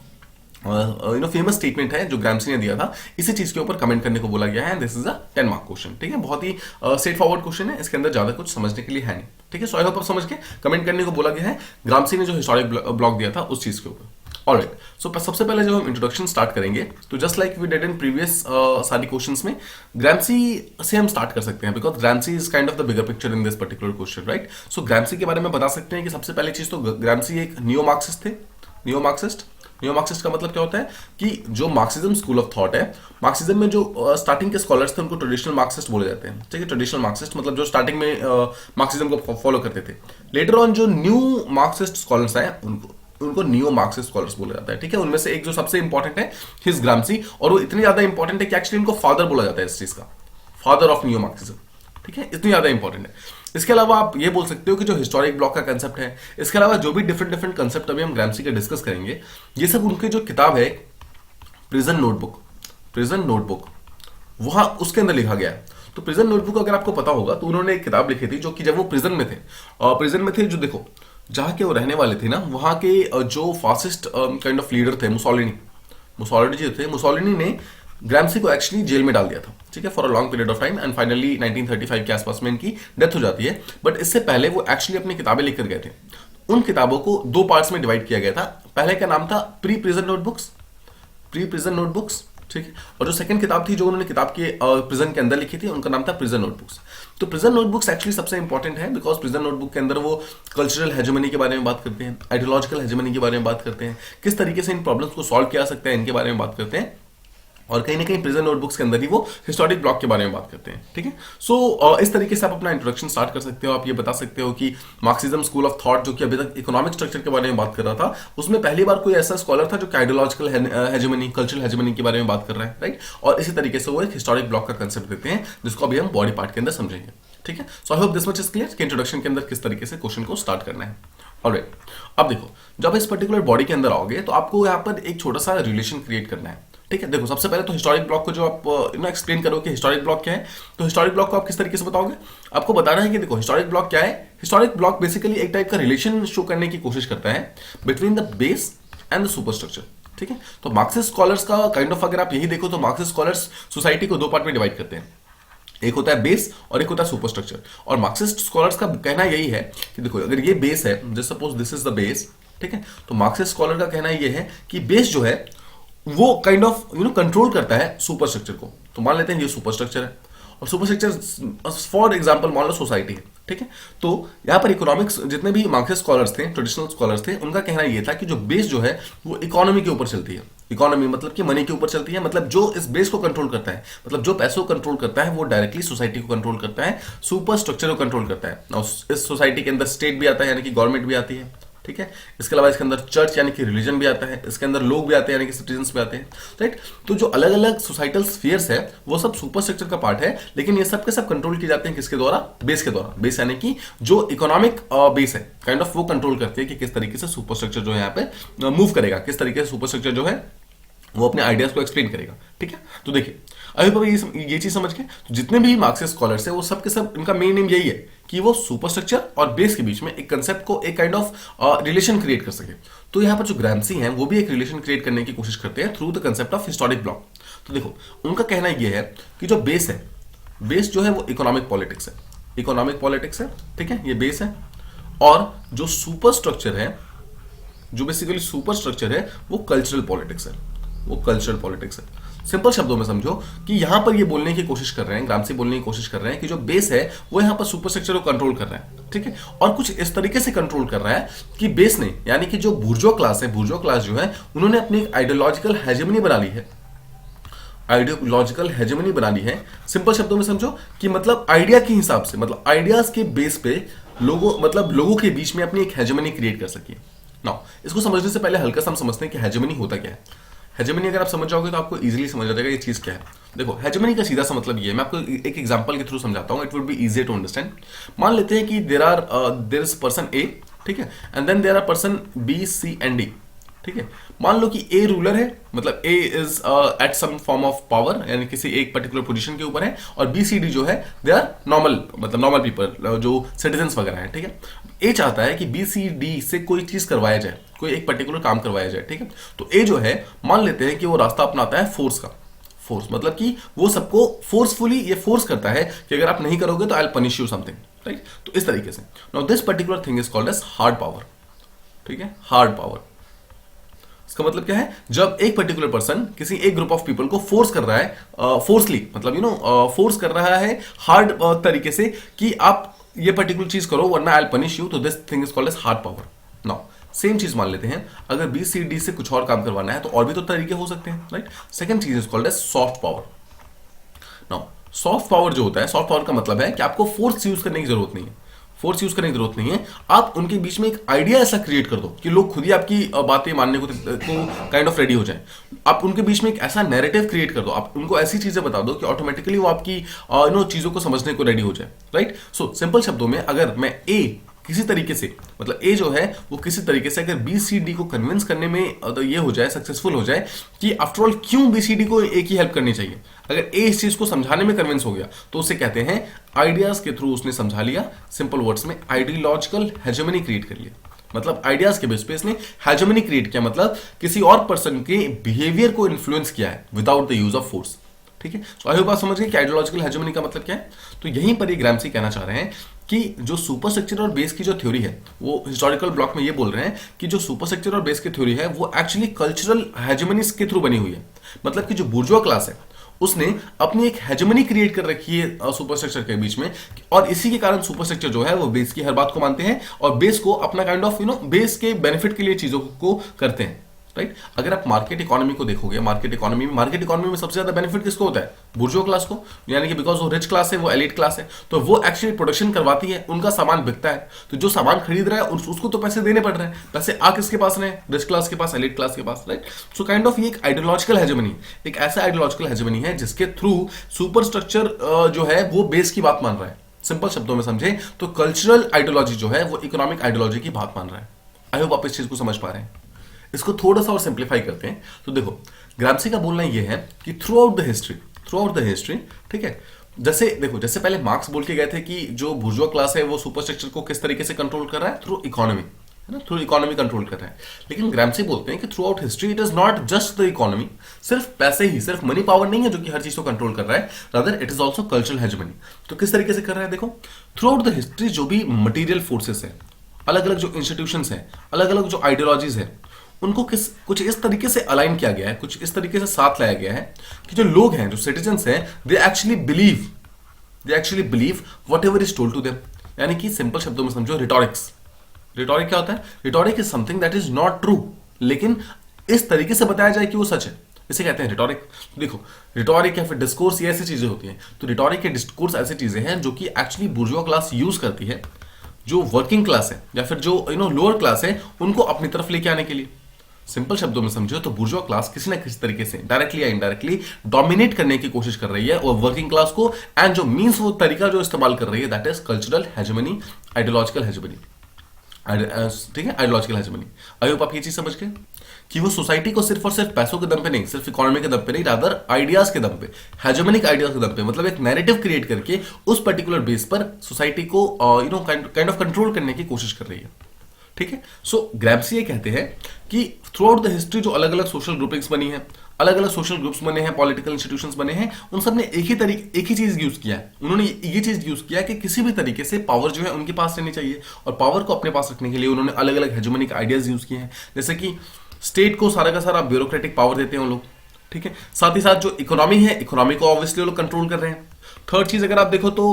famous statement है जो ग्राम्सी ने दिया था। इसी चीज के ऊपर कमेंट करने को बोला गया है। This is a 10 mark question. ठीक है, बहुत ही स्ट्रेट फॉरवर्ड क्वेश्चन है, इसके अंदर ज्यादा कुछ समझने के लिए है नहीं। ठीक है, सो आई होप आप समझ के कमेंट करने को बोला गया है ग्राम्सी ने जो हिस्टोरिक ब्लॉक दिया था उस चीज के ऊपर। ऑलराइट, सो सबसे पहले जब हम इंट्रोडक्शन स्टार्ट करेंगे तो just like we did in previous सारी क्वेश्चंस में, ग्राम्सी से हम स्टार्ट कर सकते हैं because Gramsci is kind of the bigger picture in this particular question. Right, so Gramsci के बारे में बता सकते हैं कि सबसे पहले चीज तो ग्राम्सी एक नियो मार्क्सिस्ट थे। नियो मार्क्सिस्ट का मतलब क्या होता है कि जो मार्क्सिज्म स्कूल ऑफ थॉट है, मार्क्सिज्म में जो स्टार्टिंग के स्कॉलर्स थे उनको ट्रेडिशनल मार्क्सिस्ट बोले जाते हैं। ठीक है, ट्रेडिशनल मार्क्सिस्ट मतलब जो स्टार्टिंग में मार्क्सिज्म को फॉलो करते थे। लेटर ऑन जो न्यू मार्क्सिस्ट स्कॉलर्स हैं उनको नियो मार्क्सिस्ट स्कॉलर्स बोला जाता है। ठीक है, उनमें से एक जो सबसे इंपॉर्टेंट है हिज ग्राम्सी, और वो इतनी ज्यादा इंपॉर्टेंट है कि एक्चुअली इनको फादर बोला जाता है इस चीज का, फादर ऑफ नियो मार्क्सिज्म। ठीक है, इतनी ज्यादा इंपॉर्टेंट है। इसके अलावा आप ये बोल सकते हो कि जो हिस्टोरिक ब्लॉक का कंसेप्ट है, इसके अलावा जो भी डिफरेंट कंसेप्ट अभी हम ग्राम्सी के डिस्कस करेंगे, ये सब उनके जो किताब है प्रिजन नोटबुक वहां उसके अंदर लिखा गया है। तो प्रिजन नोटबुक अगर आपको पता होगा तो उन्होंने एक किताब लिखी थी जो कि जब वो प्रिजन में थे जो देखो जहां के वो रहने वाले थे ना, वहां के जो फासिस्ट काइंड ऑफ लीडर थे मुसोलिनी ने ग्राम्सी को एक्चुअली जेल में डाल दिया था। ठीक है, for a long period of time and finally 1935 के आसपास में इनकी डेथ हो जाती है। बट इससे पहले वो एक्चुअली अपनी किताबें लिखकर गए थे। उन किताबों को दो पार्ट्स में डिवाइड किया गया था। पहले का नाम था प्री प्रिजन नोटबुक्स। ठीक है, और जो सेकंड किताब थी जो उन्होंने किताब के प्रिजन के अंदर लिखी थी, उनका नाम था प्रिजन नोटबुक्स। तो प्रिजन नोटबुक्स एक्चुअली सबसे इंपॉर्टेंट है बिकॉज प्रिजन नोटबुक के अंदर वो कल्चरल हेजेमनी के बारे में बात करते हैं, आइडियोलॉजिकल हेजेमनी के बारे में बात करते हैं, किस तरीके से इन प्रॉब्लम्स को सॉल्व किया सकता है इनके बारे में बात करते हैं, और कहीं ना कहीं प्रिजन नोटबुक्स के अंदर ही वो हिस्टोरिक ब्लॉक के बारे में बात करते हैं। ठीक है, सो इस तरीके से आप अपना इंट्रोडक्शन स्टार्ट कर सकते हो। आप ये बता सकते हो कि मार्क्सिज्म स्कूल ऑफ थॉट जो कि अभी तक इकोनॉमिक स्ट्रक्चर के बारे में बात कर रहा था, उसमें पहली बार कोई ऐसा स्कॉलर था जो कि आइडियोलॉजिकल हेजेमनी, कल्चरल हेजेमनी के बारे में बात कर रहा है। राइट, और इसी तरीके से वो एक हिस्टोरिक ब्लॉक का कंसेप्ट देते हैं जिसको अभी हम बॉडी पार्ट के अंदर समझेंगे। ठीक है, so I hope this much is clear कि इंट्रोडक्शन के अंदर किस तरीके से क्वेश्चन को स्टार्ट करना है। ऑलराइट, अब देखो जब इस पर्टिकुलर बॉडी के अंदर आओगे तो आपको यहाँ पर एक छोटा सा रिलेशन क्रिएट करना है। ठीक है, देखो सबसे पहले तो हिस्टोरिक ब्लॉक को जो आप एक्सप्लेन करो कि हिस्टोरिक ब्लॉक क्या है, तो हिस्टोरिक ब्लॉक को आप किस तरीके से बताओगे? आपको बताना है कि देखो हिस्टोरिक ब्लॉक क्या है। हिस्टोरिक ब्लॉक बेसिकली एक टाइप का रिलेशन शो करने की कोशिश करता है between the base and the superstructure. ठीक है, तो मार्क्सिस्ट स्कॉलर्स का काइंड ऑफ अगर आप यही देखो तो मार्क्सिस्ट स्कॉलर्स सोसाइटी को दो पार्ट में डिवाइड करते हैं, एक होता है बेस और एक होता है सुपरस्ट्रक्चर। और मार्क्सिस्ट स्कॉलर्स का कहना यही है कि देखो अगर ये बेस है, just suppose this is the base, ठीक है, तो मार्क्सिस्ट स्कॉलर का कहना ये है कि बेस जो है वो काइंड ऑफ कंट्रोल करता है सुपरस्ट्रक्चर को। तो मान लेते हैं ये सुपरस्ट्रक्चर है और सुपरस्ट्रक्चर फॉर एग्जांपल मान लो सोसाइटी है। ठीक है। तो यहाँ पर इकोनॉमिक्स जितने भी मार्क्सिस्ट स्कॉलर्स थे, ट्रेडिशनल स्कॉलर्स थे, उनका कहना ये था कि जो बेस जो है वो इकोनॉमी के ऊपर चलती है। इकोनॉमी मतलब कि मनी के ऊपर चलती है, मतलब जो इस बेस को कंट्रोल करता है, मतलब जो पैसों को कंट्रोल करता है वो डायरेक्टली सोसाइटी को कंट्रोल करता है, सुपर स्ट्रक्चर को कंट्रोल करता है। इस सोसाइटी के अंदर स्टेट भी आता है, यानी कि गवर्नमेंट भी आती है, ठीक है। इसके अलावा इसके अंदर चर्च यानी कि रिलीजन भी आता है, इसके अंदर लोग भी आते हैं यानी कि सिटीजन्स भी आते हैं, राइट। तो जो अलग अलग सोसाइटल स्फीयर्स है वो सब सुपर स्ट्रक्चर का पार्ट है, लेकिन ये सब के सब कंट्रोल किए जाते हैं किसके द्वारा? बेस के द्वारा। बेस यानी कि जो इकोनॉमिक बेस है काइंड ऑफ वो कंट्रोल करती है कि किस तरीके से सुपर स्ट्रक्चर जो है यहाँ पे मूव करेगा, किस तरीके से सुपर स्ट्रक्चर जो है वो अपने आइडियाज को एक्सप्लेन करेगा, ठीक है। तो देखिए अभी बाबा ये चीज समझ के तो जितने भी मार्क्सिस्ट स्कॉलर्स है वो सब के सब इनका मेन एम यही है कि वो सुपर स्ट्रक्चर और बेस के बीच में एक कंसेप्ट को एक काइंड ऑफ रिलेशन क्रिएट कर सके। तो यहाँ पर जो ग्राम्सी हैं वो भी एक रिलेशन क्रिएट करने की कोशिश करते हैं through the concept of historic block. तो देखो उनका कहना ये है कि जो बेस है, बेस जो है वो इकोनॉमिक पॉलिटिक्स है, इकोनॉमिक पॉलिटिक्स है, ठीक है, ये बेस है। और जो सुपर स्ट्रक्चर है, जो बेसिकली सुपर स्ट्रक्चर है वो कल्चरल पॉलिटिक्स है, वो कल्चरल पॉलिटिक्स है। सिंपल शब्दों में समझो कि यहां पर ये बोलने की कोशिश कर रहे हैं, ग्राम्सी बोलने की कोशिश कर रहे हैं कि जो बेस है वो यहां पर सुपर स्ट्रक्चर को कंट्रोल कर रहा है, ठीक है। और कुछ इस तरीके से कंट्रोल कर रहा है कि बेस ने, यानी कि जो बुर्जो क्लास है, बुर्जो क्लास जो है उन्होंने अपनी एक आइडियोलॉजिकल हेजेमनी बना ली है, आइडियोलॉजिकल हेजेमनी बना ली है। सिंपल शब्दों में समझो कि मतलब आइडिया के हिसाब से, मतलब आइडियाज के बेस पे लोगों के बीच में अपनी एक हेजेमनी क्रिएट कर सके। नाउ इसको समझने से पहले हल्का सा हम समझते हैं कि हेजेमनी होता क्या है। हेजेमनी अगर आप समझ जाओगे तो आपको इजीली समझ आ जाएगा ये चीज क्या है। देखो हेजेमनी का सीधा सा मतलब ये है, मैं आपको एक एग्जांपल के थ्रू समझाता हूं, it would be easy to understand. मान लेते हैं कि देयर इज पर्सन ए, ठीक है, and then there are person B, C and D, ठीक है। मान लो कि ए रूलर है, मतलब A is at some form of power, यानी किसी एक पर्टिकुलर पोजीशन के ऊपर है, और बी सी डी जो है दे आर नॉर्मल, मतलब नॉर्मल पीपल जो सिटीजन्स वगैरह है, ठीक है। ए चाहता है कि बी सी डी से कोई चीज करवाया जाए, कोई एक पर्टिकुलर काम करवाया जाए, ठीक है। तो ए जो है मान लेते हैं कि वो रास्ता अपनाता है फोर्स का। फोर्स मतलब कि वो सबको फोर्सफुली ये फोर्स करता है कि अगर आप नहीं करोगे तो I will punish you something, right. तो इस तरीके से now this particular thing is called as hard power, ठीक है, हार्ड पावर। इसका मतलब क्या है? जब एक पर्टिकुलर पर्सन किसी एक ग्रुप ऑफ पीपल को फोर्स कर रहा है, फोर्सली मतलब फोर्स कर रहा है हार्ड तरीके से कि आप ये पर्टिकुलर चीज करो वरना आई विल पनिश यू, तो this thing is called as hard power. Now same चीज मान लेते हैं, अगर बी सी डी से कुछ और काम करवाना है तो और भी तो तरीके हो सकते हैं, राइट। सेकंड चीज is called as soft power. Now soft power जो होता है, सॉफ्ट पावर का मतलब है कि आपको फोर्स यूज करने की जरूरत नहीं है, फोर्स यूज करने की जरूरत नहीं है, आप उनके बीच में एक आइडिया ऐसा क्रिएट कर दो कि लोग खुद ही आपकी बातें मानने को काइंड ऑफ रेडी हो जाए। आप उनके बीच में एक ऐसा नैरेटिव क्रिएट कर दो, आप उनको ऐसी चीजें बता दो कि ऑटोमेटिकली वो आपकी चीजों को समझने को रेडी हो जाए, राइट। सो सिंपल शब्दों में अगर मैं ए किसी तरीके से, मतलब ए जो है वो किसी तरीके से अगर बी सी डी को कन्विंस करने में तो ये हो जाए, सक्सेसफुल हो जाए कि आफ्टर ऑल क्यों बी सी डी को ए की हेल्प करनी चाहिए, अगर ए इस चीज को समझाने में कन्विंस हो गया तो उसे कहते हैं आइडियाज के थ्रू उसने समझा लिया, सिंपल वर्ड्स में आइडियोलॉजिकल हेजेमनी क्रिएट कर लिया। मतलब आइडियाज के बेस पे इसने हेजेमनी क्रिएट किया, मतलब किसी और पर्सन के बिहेवियर को इन्फ्लुएंस किया है without the use of force, ठीक है। तो आई होप आप समझ गए कि आइडियोलॉजिकल हेजेमनी का मतलब क्या है। तो यहीं पर ये ग्राम्सी कहना चाह रहे हैं कि जो सुपर स्ट्रक्चर और बेस की जो थ्योरी है, वो हिस्टोरिकल ब्लॉक में ये बोल रहे हैं कि जो सुपर स्ट्रक्चर और बेस की थ्योरी है वो एक्चुअली कल्चरल हेजेमनीज के थ्रू बनी हुई है। मतलब कि जो बुर्जुआ क्लास है उसने अपनी एक हेजेमनी क्रिएट कर रखी है सुपर स्ट्रक्चर के बीच में, और इसी के कारण सुपर स्ट्रक्चर जो है वो बेस की हर बात को मानते हैं और बेस को अपना काइंड ऑफ बेस के बेनिफिट के लिए चीजों को करते हैं, राइट। अगर आप मार्केट इकोनॉमी को देखोगे, मार्केट इकोनॉमी में सबसे ज्यादा बेनिफिट किसको होता है? बुर्जुआ क्लास को, यानी कि बिकॉज वो रिच क्लास है, वो एलीट क्लास है, तो वो एक्चुअली प्रोडक्शन करवाती है, उनका सामान बिकता है, तो जो सामान खरीद रहा है उसको तो पैसे देने पड़ रहे हैं, पैसे आ किसके पास रहे? रिच क्लास के पास, एलीट क्लास के पास, राइट। सो काइंड ऑफ ये एक आइडियोलॉजिकल हेजेमनी, एक ऐसा आइडियोलॉजिकल हेजेमनी है जिसके थ्रू सुपर स्ट्रक्चर जो है वो बेस की बात मान रहा है। सिंपल शब्दों में समझे तो कल्चरल आइडियोलॉजी जो है वो इकोनॉमिक आइडियोलॉजी की बात मान रहा है। आई होप आप इस चीज को समझ पा रहे हैं। इसको थोड़ा सा और सिंप्लीफाई करते हैं तो देखो ग्राम्सी का बोलना यह है कि थ्रू आउट द हिस्ट्री, ठीक है, जैसे पहले मार्क्स बोल के गए थे कि जो बुर्जुआ क्लास है वो सुपर स्ट्रक्चर को किस तरीके से कंट्रोल कर रहा है? थ्रू इकोनॉमी, है ना, थ्रू इकोनॉमी कंट्रोल कर रहा है। लेकिन ग्राम्सी बोलते हैं कि through out history it is not just the economy, सिर्फ पैसे ही, सिर्फ मनी पावर नहीं है जो कि हर चीज को कंट्रोल कर रहा है, rather it is also cultural hegemony. तो किस तरीके से कर रहा है? देखो थ्रू आउट द हिस्ट्री जो भी मटीरियल फोर्सेस है, अलग अलग जो इंस्टीट्यूशंस है, अलग अलग जो आइडियोलॉजीज है, उनको कुछ इस तरीके से अलाइन किया गया है, कुछ इस तरीके से साथ लाया गया है कि जो लोग हैं, जो सिटीजन्स हैं, they actually believe whatever is told to them. यानी कि सिंपल शब्दों में समझो रिटोरिक्स। रिटोरिक क्या होता है? Rhetoric is something that is not true, लेकिन इस तरीके से बताया जाए कि वो सच है, इसे कहते हैं रिटोरिक। देखो, रिटोरिक या फिर डिस्कोर्स ये ऐसी चीजें होती हैं। तो रिटोरिक या डिस्कोर्स ऐसी चीजें हैं जो कि एक्चुअली बुर्जुआ क्लास यूज करती है, जो वर्किंग क्लास है या फिर जो लोअर क्लास है, उनको अपनी तरफ लेके आने के लिए। सिंपल शब्दों में समझो तो बुर्जुआ क्लास किसी ना किसी तरीके से डायरेक्टली या इनडायरेक्टली डोमिनेट करने की कोशिश कर रही है और वर्किंग क्लास को, एंड जो मीन्स वो तरीका जो इस्तेमाल कर रही है that is cultural hegemony, ideological hegemony. ठीक है, आइडियोलॉजिकल हेजेमनी। आई होप आप ये चीज समझ गए कि वो सोसाइटी को सिर्फ और सिर्फ पैसों के दम पे नहीं, सिर्फ इकोनॉमी के दम पे नहीं, रादर आइडियाज के दम पे, हेजेमनिक आइडियाज के दम पे, मतलब एक नैरेटिव क्रिएट करके उस पर्टिकुलर बेस पर सोसाइटी को काइंड ऑफ कंट्रोल करने की कोशिश कर रही है। ठीक है, सो ग्रैम्सी ये कहते हैं कि थ्रू आउट द हिस्ट्री जो अलग अलग सोशल ग्रुपिंग्स बनी है, अलग अलग सोशल ग्रुप्स बने हैं, पॉलिटिकल इंस्टीट्यूशंस बने हैं, उन सब ने एक ही चीज यूज किया है। उन्होंने ये चीज यूज किया कि किसी भी तरीके से पावर जो है उनके पास रहनी चाहिए, और पावर को अपने पास रखने के लिए उन्होंने अलग अलग हेजेमनिक आइडियाज यूज किए हैं। जैसे कि स्टेट को सारा का सारा ब्यूरोक्रेटिक पावर देते हैं वो लोग। ठीक है, साथ ही साथ जो इकोनॉमी है, इकोनॉमी को ऑब्वियसली वो लोग कंट्रोल कर रहे हैं। थर्ड चीज अगर आप देखो तो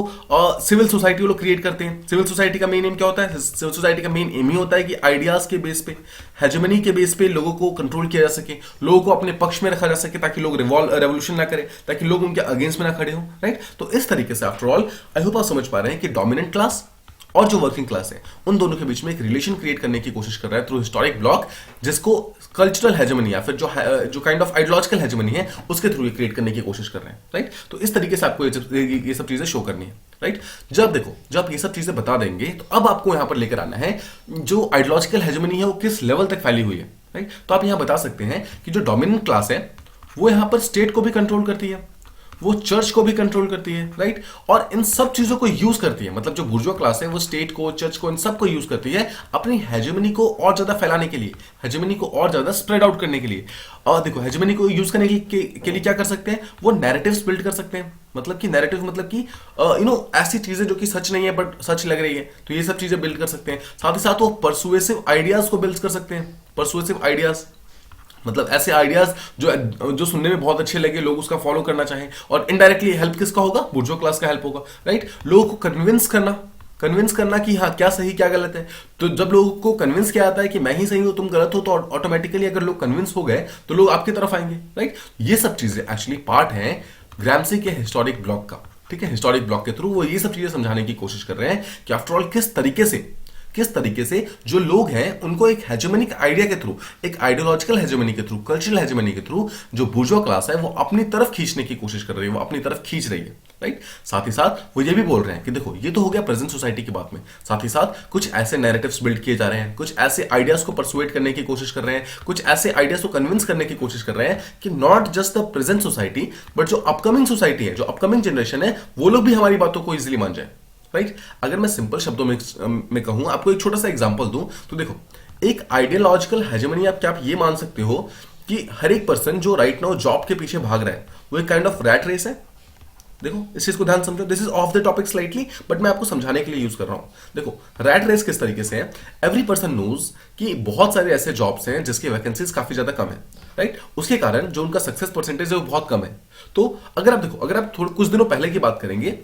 सिविल सोसाइटी वो लोग क्रिएट करते हैं। सिविल सोसाइटी का मेन एम क्या होता है? सिविल सोसाइटी का मेन एम ही होता है कि आइडियाज के बेस पे, हेजेमनी के बेस पे लोगों को कंट्रोल किया जा सके, लोगों को अपने पक्ष में रखा जा सके, ताकि लोग रेवोल्यूशन ना करें, ताकि लोग उनके अगेंस्ट में ना खड़े हो। राइट, तो इस तरीके से आफ्टर ऑल आई होप आप समझ पा रहे हैं कि डोमिनेंट क्लास और जो वर्किंग क्लास है, उन दोनों के बीच में एक रिलेशन क्रिएट करने की कोशिश कर रहा है थ्रू हिस्टोरिक ब्लॉक, जिसको कल्चरल हेजेमनी या फिर जो काइंड ऑफ आइडियोलॉजिकल हेजेमनी है उसके थ्रू ये क्रिएट करने की कोशिश कर रहे हैं। राइट, तो इस तरीके से आपको ये सब चीजें शो करनी है। राइट, जब ये सब चीजें बता देंगे तो अब आपको यहां पर लेकर आना है जो आइडियोलॉजिकल हेजेमनी है वो किस लेवल तक फैली हुई है। राइट, तो आप यहां बता सकते हैं कि जो डोमिनेंट क्लास है वो यहां पर स्टेट को भी कंट्रोल करती है, वो चर्च को भी कंट्रोल करती है। राइट, और इन सब चीजों को यूज करती है, मतलब जो बुर्जुआ क्लास है वो स्टेट को, चर्च को, इन सब को यूज करती है अपनी हेजेमनी को और ज्यादा फैलाने के लिए, हेजेमनी को और ज्यादा स्प्रेड आउट करने के लिए। और देखो, हेजेमनी को यूज करने के लिए क्या कर सकते हैं? वो नैरेटिव्स बिल्ड कर सकते हैं। मतलब कि नैरेटिव मतलब कि ऐसी चीजें जो कि सच नहीं है बट सच लग रही है, तो ये सब चीजें बिल्ड कर सकते हैं। साथ ही साथ वो परसुएसिव आइडियाज को बिल्ड कर सकते हैं। परसुएसिव आइडियाज मतलब ऐसे आइडियाज जो सुनने में बहुत अच्छे लगे, लोग उसका फॉलो करना चाहें, और इनडायरेक्टली हेल्प किसका होगा? बुर्जुआ क्लास का हेल्प होगा। राइट, लोगों को कन्विंस करना कि हाँ क्या सही क्या गलत है। तो जब लोगों को कन्विंस किया जाता है कि मैं ही सही हूं तुम गलत हो, तो ऑटोमेटिकली अगर लोग कन्विंस हो गए तो लोग आपकी तरफ आएंगे। राइट, ये सब चीजें एक्चुअली पार्ट है ग्रैम्सी के हिस्टोरिक ब्लॉक का। ठीक है, हिस्टोरिक ब्लॉक के थ्रू वो ये सब चीजें समझाने की कोशिश कर रहे हैं कि आफ्टर ऑल किस तरीके से जो लोग हैं उनको एक हेजेमनिक आइडिया के थ्रू, एक आइडियोलॉजिकल हेजेमनी के थ्रू, कल्चरल हेजेमनी के थ्रू जो बुर्जुआ क्लास है वो अपनी तरफ खींचने की कोशिश कर रही है, वो अपनी तरफ खींच रही है। राइट, साथ ही साथ वो ये भी बोल रहे हैं कि देखो ये तो हो गया प्रेजेंट सोसाइटी की बात में, साथ ही साथ कुछ ऐसे नैरेटिव्स बिल्ड किए जा रहे हैं, कुछ ऐसे आइडियाज को परसुएट करने की कोशिश कर रहे हैं, कुछ ऐसे आइडियाज को कन्विंस करने की कोशिश कर रहे हैं कि not just the present society but जो अपकमिंग सोसाइटी है, जो अपकमिंग जनरेशन है, वो लोग भी हमारी बातों को इजिली मान जाए। राइट, अगर मैं सिंपल शब्दों में कहूं, आपको एक छोटा सा एग्जांपल दूं, तो देखो एक आइडियोलॉजिकल हेजेमनी क्या आप ये मान सकते हो कि हर एक पर्सन जो राइट नाउ जॉब के पीछे भाग रहा है वो एक काइंड ऑफ रैट रेस है। देखो इस चीज को ध्यान समझो, this is of the topic slightly but मैं आपको समझाने के लिए यूज कर रहा हूं। देखो रैट रेस किस तरीके से है, एवरी पर्सन नोज कि बहुत सारे ऐसे जॉब्स हैं जिसकी वैकेंसीज काफी ज्यादा कम है। राइट, उसके कारण जो उनका सक्सेस परसेंटेज है वो बहुत कम है। तो अगर आप थोड़े कुछ दिनों पहले की बात करेंगे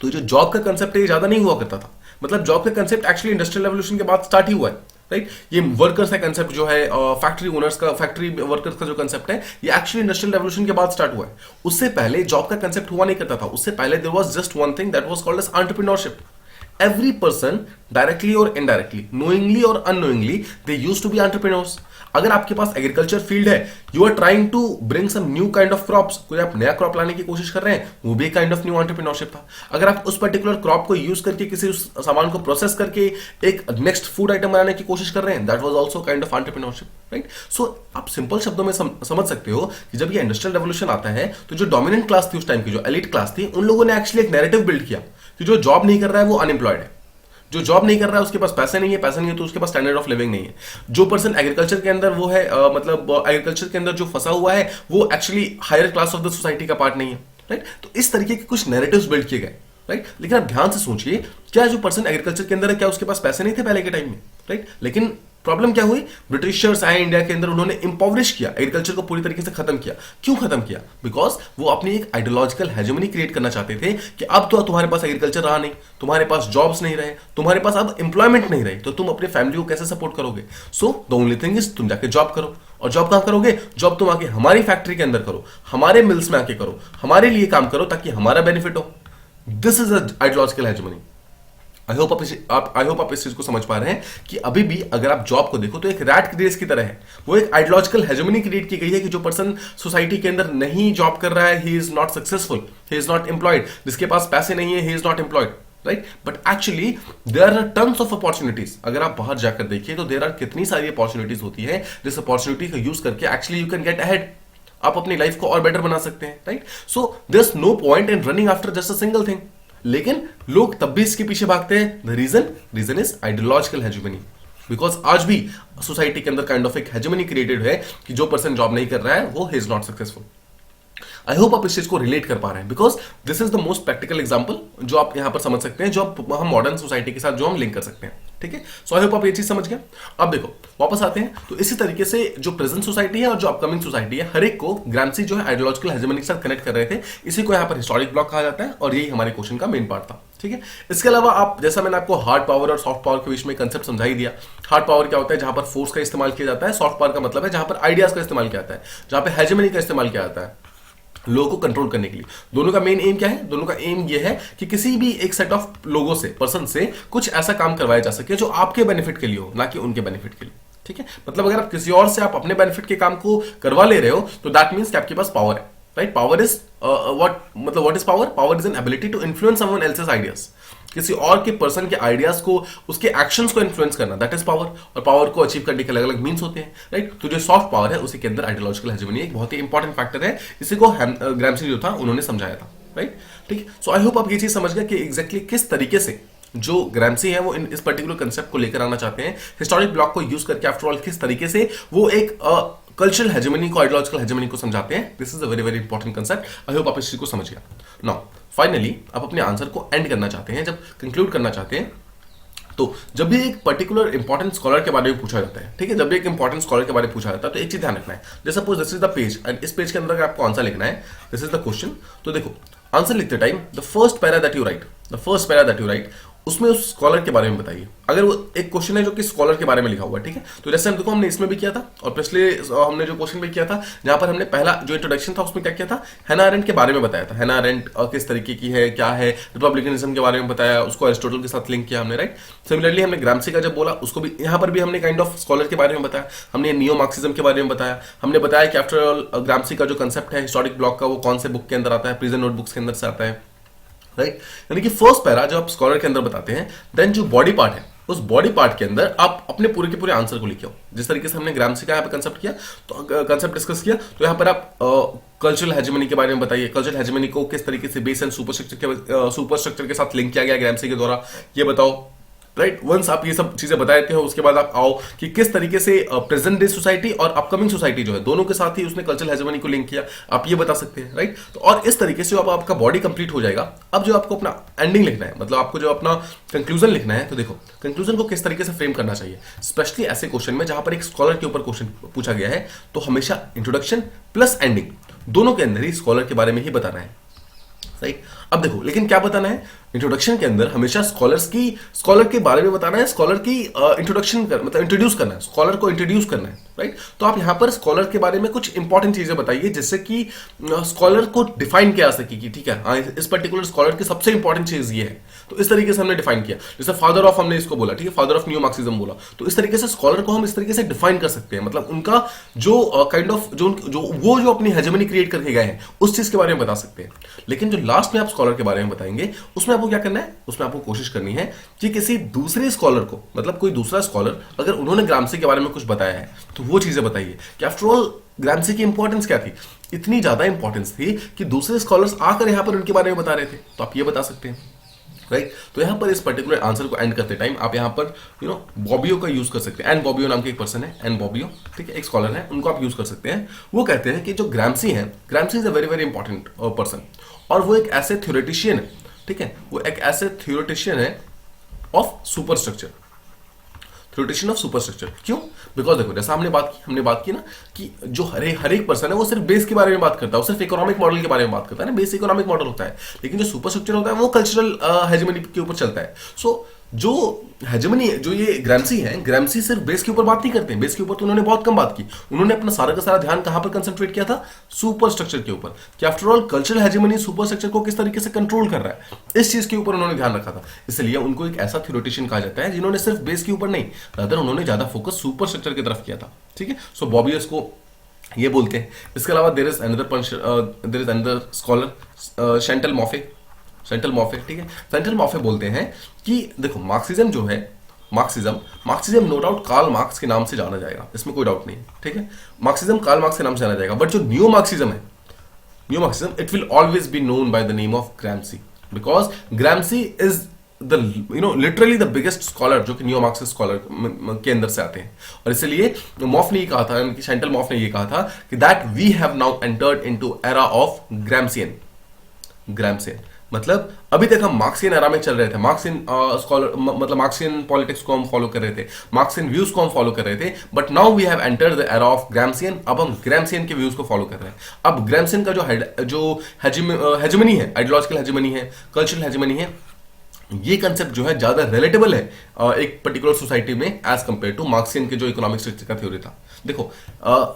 तो जो जॉब का कंसेप्ट है ये ज्यादा नहीं हुआ करता था। मतलब जॉब का कंसेप्ट एक्चुअली इंडस्ट्रियल रेवोल्यूशन के बाद स्टार्ट ही हुआ है। राइट, ये वर्कर्स का कंसेप्ट जो है, फैक्ट्री ओनर्स का, फैक्ट्री वर्कर्स का जो कंसेप्ट है, ये एक्चुअली इंडस्ट्रियल रेवोल्यूशन के बाद स्टार्ट हुआ है। उससे पहले जॉब का कंसेप्ट हुआ नहीं करता था। उससे पहले there was just one thing that was called as entrepreneurship. Every person directly or indirectly, knowingly or unknowingly, they used to be entrepreneurs. अगर आपके पास एग्रीकल्चर फील्ड है, you are trying to bring some new kind of crops, कोई आप नया क्रॉप लाने की कोशिश कर रहे हैं, वो भी काइंड ऑफ न्यू एंटरप्रेन्योरशिप था। अगर आप उस पर्टिकुलर क्रॉप को यूज करके किसी उस सामान को प्रोसेस करके एक नेक्स्ट फूड आइटम बनाने की कोशिश कर रहे हैं, that was also kind of entrepreneurship. Right, so आप सिंपल शब्दों में समझ सकते हो कि जब ये इंडस्ट्रियल रेवोल्यूशन आता है तो जो डोमिनेंट क्लास थी उस टाइम की, जो एलिट क्लास थी, उन लोगों ने एक्चुअली एक नैरेटिव बिल्ड किया कि जो जॉब नहीं कर रहा है वो अनएम्प्लॉयड है, जो जॉब नहीं कर रहा है उसके पास पैसे नहीं है तो उसके पास स्टैंडर्ड ऑफ लिविंग नहीं है, जो पर्सन एग्रीकल्चर के अंदर वो है मतलब एग्रीकल्चर के अंदर जो फंसा हुआ है वो actually higher class of the society का पार्ट नहीं है। राइट, तो इस तरीके के कुछ नैरेटिव्स बिल्ड किए गए। राइट, लेकिन आप ध्यान से सोचिए, क्या जो पर्सन एग्रीकल्चर के अंदर है क्या उसके पास पैसे नहीं थे पहले के टाइम में? राइट, लेकिन प्रॉब्लम क्या हुई, ब्रिटिशर्स आए इंडिया के अंदर, उन्होंने इंपॉवरिश किया, एग्रीकल्चर को पूरी तरीके से खत्म किया। क्यों खत्म किया? बिकॉज वो अपनी एक आइडियोलॉजिकल हेजेमनी क्रिएट करना चाहते थे कि अब तो तुम्हारे पास एग्रीकल्चर रहा नहीं, तुम्हारे पास जॉब्स नहीं रहे, तुम्हारे पास अब एम्प्लॉयमेंट नहीं रहे, तो तुम अपनी फैमिली को कैसे सपोर्ट करोगे? So the only thing is तुम जाके जॉब करो। और जॉब कहां करोगे? जॉब तुम आके हमारी फैक्ट्री के अंदर करो, हमारे मिल्स में आके करो, हमारे लिए काम करो ताकि हमारा बेनिफिट हो। This is ideological hegemony. I hope आप इस चीज को समझ पा रहे हैं कि अभी भी अगर आप जॉब को देखो तो एक रैट रेस की तरह है। वो एक आइडियोलॉजिकल हेजेमनी क्रिएट की गई है कि जो पर्सन सोसाइटी के अंदर नहीं जॉब कर रहा है, he is not successful, he is not employed. जिसके पास पैसे नहीं है, he is not employed, right? But actually there are tons of opportunities. अगर आप बाहर जाकर देखिए तो देयर आर कितनी सारी अपॉर्चुनिटीज होती है, जिस अपॉर्चुनिटी का यूज करके actually you can get ahead. आप अपनी लाइफ को और बेटर बना सकते हैं, राइट? So there is no point in running after just a single thing. लेकिन लोग तब भी इसके पीछे भागते हैं। The reason is ideological hegemony. Because आज भी सोसाइटी के अंदर काइंड ऑफ एक हेजेमनी क्रिएटेड है कि जो पर्सन जॉब नहीं कर रहा है वो is not successful. I hope आप इस चीज को रिलेट कर पा रहे हैं, because this is the most practical example जो आप यहां पर समझ सकते हैं, जो हम मॉडर्न सोसाइटी के साथ जो हम लिंक कर सकते हैं, ठीक है? सो आई होप आप ये चीज समझ गए। अब देखो वापस आते हैं, तो इसी तरीके से जो प्रेजेंट सोसाइटी है और जो अपकमिंग सोसाइटी है, हर एक को ग्राम्सी जो है आइडियोलॉजिकल हेजेमनी के साथ कनेक्ट कर रहे थे। इसी को यहां पर हिस्टोरिक ब्लॉक कहा जाता है और यही हमारे क्वेश्चन का मेन पार्ट था, ठीक है? इसके अलावा आप, जैसा मैंने आपको हार्ड पावर और सॉफ्ट पावर के बीच में कंसेप्ट समझा ही दिया। हार्ड पावर क्या होता है? जहां पर फोर्स का इस्तेमाल किया जाता है। सॉफ्ट पावर का मतलब है जहां पर आइडियाज का इस्तेमाल किया जाता है, जहां पर हेजेमनी का इस्तेमाल किया जाता है लोगों को कंट्रोल करने के लिए। दोनों का मेन एम क्या है? दोनों का एम ये है कि किसी भी एक सेट ऑफ लोगों से, पर्सन से कुछ ऐसा काम करवाया जा सके जो आपके बेनिफिट के लिए हो, ना कि उनके बेनिफिट के लिए, ठीक है? मतलब अगर आप किसी और से आप अपने बेनिफिट के काम को करवा ले रहे हो तो दैट मींस कि आपके पास पावर है, right? Power is what is power? Power is an ability to influence someone else's ideas. किसी और के पर्सन के आइडियाज को, उसके एक्शंस को इन्फ्लुएंस करना, दैट इज पावर। और पावर को अचीव करने के अलग अलग मीन्स होते हैं, राइट? तो जो सॉफ्ट पावर है उसी के अंदर आइडियोलॉजिकल हेजेमनी एक बहुत ही इंपॉर्टेंट फैक्टर है। इसी को ग्राम्सी जो था उन्होंने समझाया था, राइट? ठीक है? सो आई होप आप ये चीज समझ गए कि एग्जैक्टली किस तरीके से जो ग्राम्सी है वो इस पर्टिकुलर कंसेप्ट को लेकर आना चाहते हैं, हिस्टोरिक ब्लॉक को यूज करके आफ्टर ऑल किस तरीके से वो एक कल्चरल हेजेमनी को, आइडियोलॉजिकल हेजेमनी को समझाते हैं। This is a very very important concept. I hope आप इस चीज को समझ गया। नाउ फाइनली आप अपने आंसर को एंड करना चाहते हैं, जब कंक्लूड करना चाहते हैं, तो जब भी एक पर्टिकुलर इंपॉर्टेंट स्कॉलर के बारे में पूछा जाता है, ठीक है, जब भी एक इंपॉर्टेंट स्कॉलर के बारे में पूछा जाता है तो एक चीज ध्यान रखना है। जैसे suppose this is the page and इस पेज के अंदर अगर आपको आंसर लिखना है, दिस इज द क्वेश्चन, तो देखो आंसर लिखते time the first para that you right उसमें उस स्कॉलर के बारे में बताइए। अगर वो एक क्वेश्चन है जो कि स्कॉलर के बारे में लिखा हुआ है, ठीक है, तो जैसे हम देखो हमने इसमें भी किया था और पिछले हमने जो क्वेश्चन भी किया था जहां पर हमने पहला जो इंट्रोडक्शन था उसमें क्या किया था, हैना अरेंट के बारे में बताया था। हैना अरेंट किस तरीके की है, क्या है, रिपब्लिकनिज्म के बारे में बताया, उसको एरिस्टोटल के साथ लिंक किया हमने, राइट? सिमिलरली हमने ग्राम्सी का जब बोला उसको भी यहाँ पर भी हमने काइंड ऑफ स्कॉलर के बारे में बताया, हमने नियो मार्क्सिज्म के बारे में बताया, हमने बताया कि आफ्टर ऑल ग्राम्सी का जो कंसेप्ट है हिस्टोरिक ब्लॉक का वो कौन से बुक के अंदर आता है, प्रिजन नोटबुक्स के अंदर से आता है, राइट? यानी कि फर्स्ट पैरा जो आप स्कॉलर के अंदर बताते हैं, देन जो बॉडी पार्ट है उस बॉडी पार्ट के अंदर आप अपने पूरे के पूरे आंसर को लिखे हो। जिस तरीके से हमने ग्राम्सी का यहाँ पर कंसेप्ट किया, तो कंसेप्ट डिस्कस किया, तो यहाँ पर आप कल्चरल हेजेमनी के बारे में बताइए। कल्चरल हेजेमनी को किस तरीके से बेस एंड सुपर स्ट्रक्चर के साथ लिंक किया गया ग्राम्सी के द्वारा, ये बताओ, राइट? वंस आप ये सब चीजें बता देते हो उसके बाद आप आओ कि किस तरीके से प्रेजेंट डे सोसाइटी और अपकमिंग सोसाइटी जो है दोनों के साथ ही उसने कल्चरल हेजेमनी को लिंक किया, आप ये बता सकते हैं, राइट? तो और इस तरीके से अब आपका बॉडी कंप्लीट हो जाएगा। अब जो आपको अपना एंडिंग लिखना है, मतलब आपको जो अपना कंक्लूजन लिखना है, तो देखो कंक्लूजन को किस तरीके से फ्रेम करना चाहिए, स्पेशली ऐसे क्वेश्चन में जहां पर एक स्कॉलर के ऊपर क्वेश्चन पूछा गया है, तो हमेशा इंट्रोडक्शन प्लस एंडिंग दोनों के अंदर ही स्कॉलर के बारे में ही बताना है, राइट? अब देखो लेकिन क्या बताना है, इंट्रोडक्शन के अंदर हमेशा स्कॉलर के बारे में बताना है, स्कॉलर की इंट्रोडक्शन मतलब इंट्रोड्यूस करना है, स्कॉलर को इंट्रोड्यूस करना है, राइट? तो आप यहां पर स्कॉलर के बारे में कुछ इंपॉर्टेंट चीजें बताइए जिससे कि स्कॉलर को डिफाइन किया जा सके कि ठीक है इस पर्टिकुलर स्कॉलर की सबसे इंपॉर्टेंट चीज ये है। तो इस तरीके से हमने डिफाइन किया, जैसे फादर ऑफ हमने इसको बोला, ठीक है, फादर ऑफ न्यू मार्क्सिज्म बोला, तो इस तरीके से स्कॉलर को हम इस तरीके से डिफाइन कर सकते हैं, मतलब उनका जो काइंड ऑफ जो अपनी हेजेमनी क्रिएट करके गए हैं उस चीज के बारे में बता सकते हैं। लेकिन जो लास्ट में आप स्कॉलर के बारे में बताएंगे उसमें आपको क्या करना है, उसमें आपको कोशिश करनी है कि किसी दूसरे स्कॉलर को, मतलब कोई दूसरा स्कॉलर अगर उन्होंने ग्राम्सी के बारे में कुछ बताया है तो वो चीजें बताइए कि आफ्टर ऑल ग्राम्सी की इंपॉर्टेंस क्या थी, इतनी ज्यादा इंपॉर्टेंस थी कि दूसरे स्कॉलर्स आकर यहां पर उनके बारे में बता रहे थे, तो आप ये बता सकते हैं, राइट? तो यहां पर इस पर्टिकुलर आंसर को एंड करते टाइम आप यहां पर बॉबियो का यूज कर सकते हैं। एन बॉबियो नाम के एक पर्सन है, एन बॉबियो, ठीक है, एक स्कॉलर है, उनको आप यूज कर सकते हैं। वो कहते हैं कि जो ग्राम्सी है, Gramsci is a very very important person और वो एक ऐसे थ्योरेटिशियन है, ठीक है, वो एक ऐसे थ्योरेटिशियन है of super structure. Theoretician of superstructure. क्यों? बिकॉज देखो जैसा हमने बात की ना कि जो हर एक पर्सन है वो सिर्फ बेस के बारे में बात करता है, वो सिर्फ इकोनॉमिक मॉडल के बारे में बात करता है ना, बेस इकोनॉमिक मॉडल होता है, लेकिन जो सुपरस्ट्रक्चर होता है वो कल्चरल हेजेमनी के ऊपर चलता है। सो जो हेजेमनी जो ये ग्रामसी है, ग्रामसी सिर्फ बेस के ऊपर बात नहीं करते हैं, बेस के ऊपर तो उन्होंने बहुत कम बात की, उन्होंने अपना सारा का सारा ध्यान कहां पर कंसंट्रेट किया था? सुपर स्ट्रक्चर के ऊपर, कि after all cultural hegemony super structure को किस तरीके से कंट्रोल कर रहा है, इस चीज के ऊपर उन्होंने ध्यान रखा था। इसलिए उनको एक ऐसा थ्योरेटिशियन कहा जाता है जिन्होंने सिर्फ बेस के ऊपर नहीं, रादर उन्होंने ज्यादा फोकस सुपर स्ट्रक्चर की तरफ किया था। ठीक है, सो बॉबियस को ये बोलते हैं। इसके अलावा देयर इज अनदर स्कॉलर शैंटल मॉफे, ठीक है, सेंट्रल मॉफे बोलते हैं कि देखो मार्क्सिज्म जो है, Marxism no doubt Karl Marx के नाम से जाना जाएगा, इसमें कोई डाउट नहीं है। ठीक है, मार्क्सिज्म कार्ल मार्क्स के नाम से जाना जाएगा, बट जो new Marxism it will always be known by the name of Gramsci, because Gramsci is the literally the biggest scholar जो कि न्यू मार्क्सिस्ट स्कॉलर के अंदर से आते हैं। और इसलिए मॉफ ने ये कहा था, शैंटल मॉफ ने ये कहा था कि that we have now entered into era of Gramscian. मतलब अभी तक हम मार्क्सियन एरा में चल रहे थे, मार्क्सियन स्कॉलर मतलब मार्क्सियन पॉलिटिक्स को हम फॉलो कर रहे थे, मार्क्सियन व्यूज को हम फॉलो कर रहे थे, but now we have entered the era of Gramscian. अब हम ग्रामसियन के व्यूज को फॉलो कर रहे हैं। अब ग्रामसियन का जो हेजेमनी है, आइडियोलॉजिकल हेजेमनी है, कल्चरल हेजेमनी है, ये कंसेप्ट जो है ज्यादा रिलेटेबल है एक पर्टिकुलर सोसाइटी में एज कंपेयर टू मार्क्सियन के जो इकोनॉमिक स्ट्रक्चर का थ्योरी था। देखो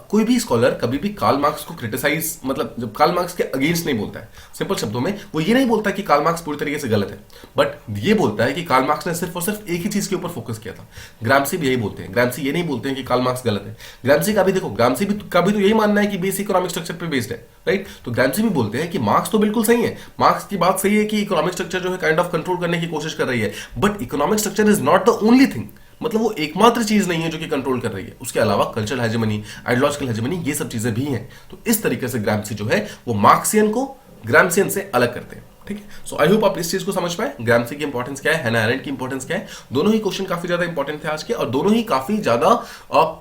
कोई भी स्कॉलर कभी भी कार्ल मार्क्स को क्रिटिसाइज, मतलब जब कार्ल मार्क्स के अगेंस्ट नहीं बोलता है, सिंपल शब्दों में वो ये नहीं बोलता कि कार्ल मार्क्स पूरी तरीके से गलत है, बट ये बोलता है कि कार्ल मार्क्स ने सिर्फ और सिर्फ एक ही चीज के ऊपर फोकस किया था। ग्रामसी भी यही बोलते हैं, ग्रामसी ये नहीं बोलते हैं कि कार्ल मार्क्स गलत है। ग्रामसी का भी देखो, ग्रामसी भी का भी तो यही मानना है कि बेस इकोनॉमिक स्ट्रक्चर पे बेस्ड है, राइट। तो ग्रामसी भी बोलते हैं कि मार्क्स तो बिल्कुल सही है, मार्क्स की बात सही है कि इकोनॉमिक स्ट्रक्चर जो है काइंड ऑफ कंट्रोल करने की कोशिश कर रही है, but economic structure is not the only thing, मतलब वो एकमात्र चीज नहीं है जो कि कंट्रोल कर रही है, उसके अलावा कल्चरल हेजेमनी, आइडियोलॉजिकल हेजेमनी, ये सब चीजें भी हैं। तो इस तरीके से ग्रामसी जो है वो मार्क्सियन को ग्रामसियन से अलग करते हैं। ठीक है, सो आई होप आप इस चीज को समझ पाए, ग्रामसी की इंपॉर्टेंस क्या है, हैना अरेंट की इंपॉर्टेंस क्या है। दोनों ही क्वेश्चन काफी ज्यादा इंपॉर्टेंट थे आज के, और दोनों ही काफी ज्यादा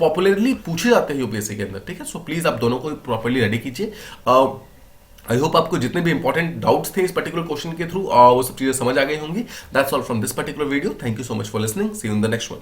पॉपुलरली पूछे जाते हैं यूपीएससी के अंदर। ठीक है, सो प्लीज आप दोनों को प्रॉपर्ली रेडी कीजिए। आई होप आपको जितने भी इंपॉर्टेंट डाउट्स थे इस पर्टिकुलर क्वेश्चन के थ्रू वो सब चीजें समझ आ गई होंगी। That's all from this particular video. Thank you so much for listening. See you in the next one.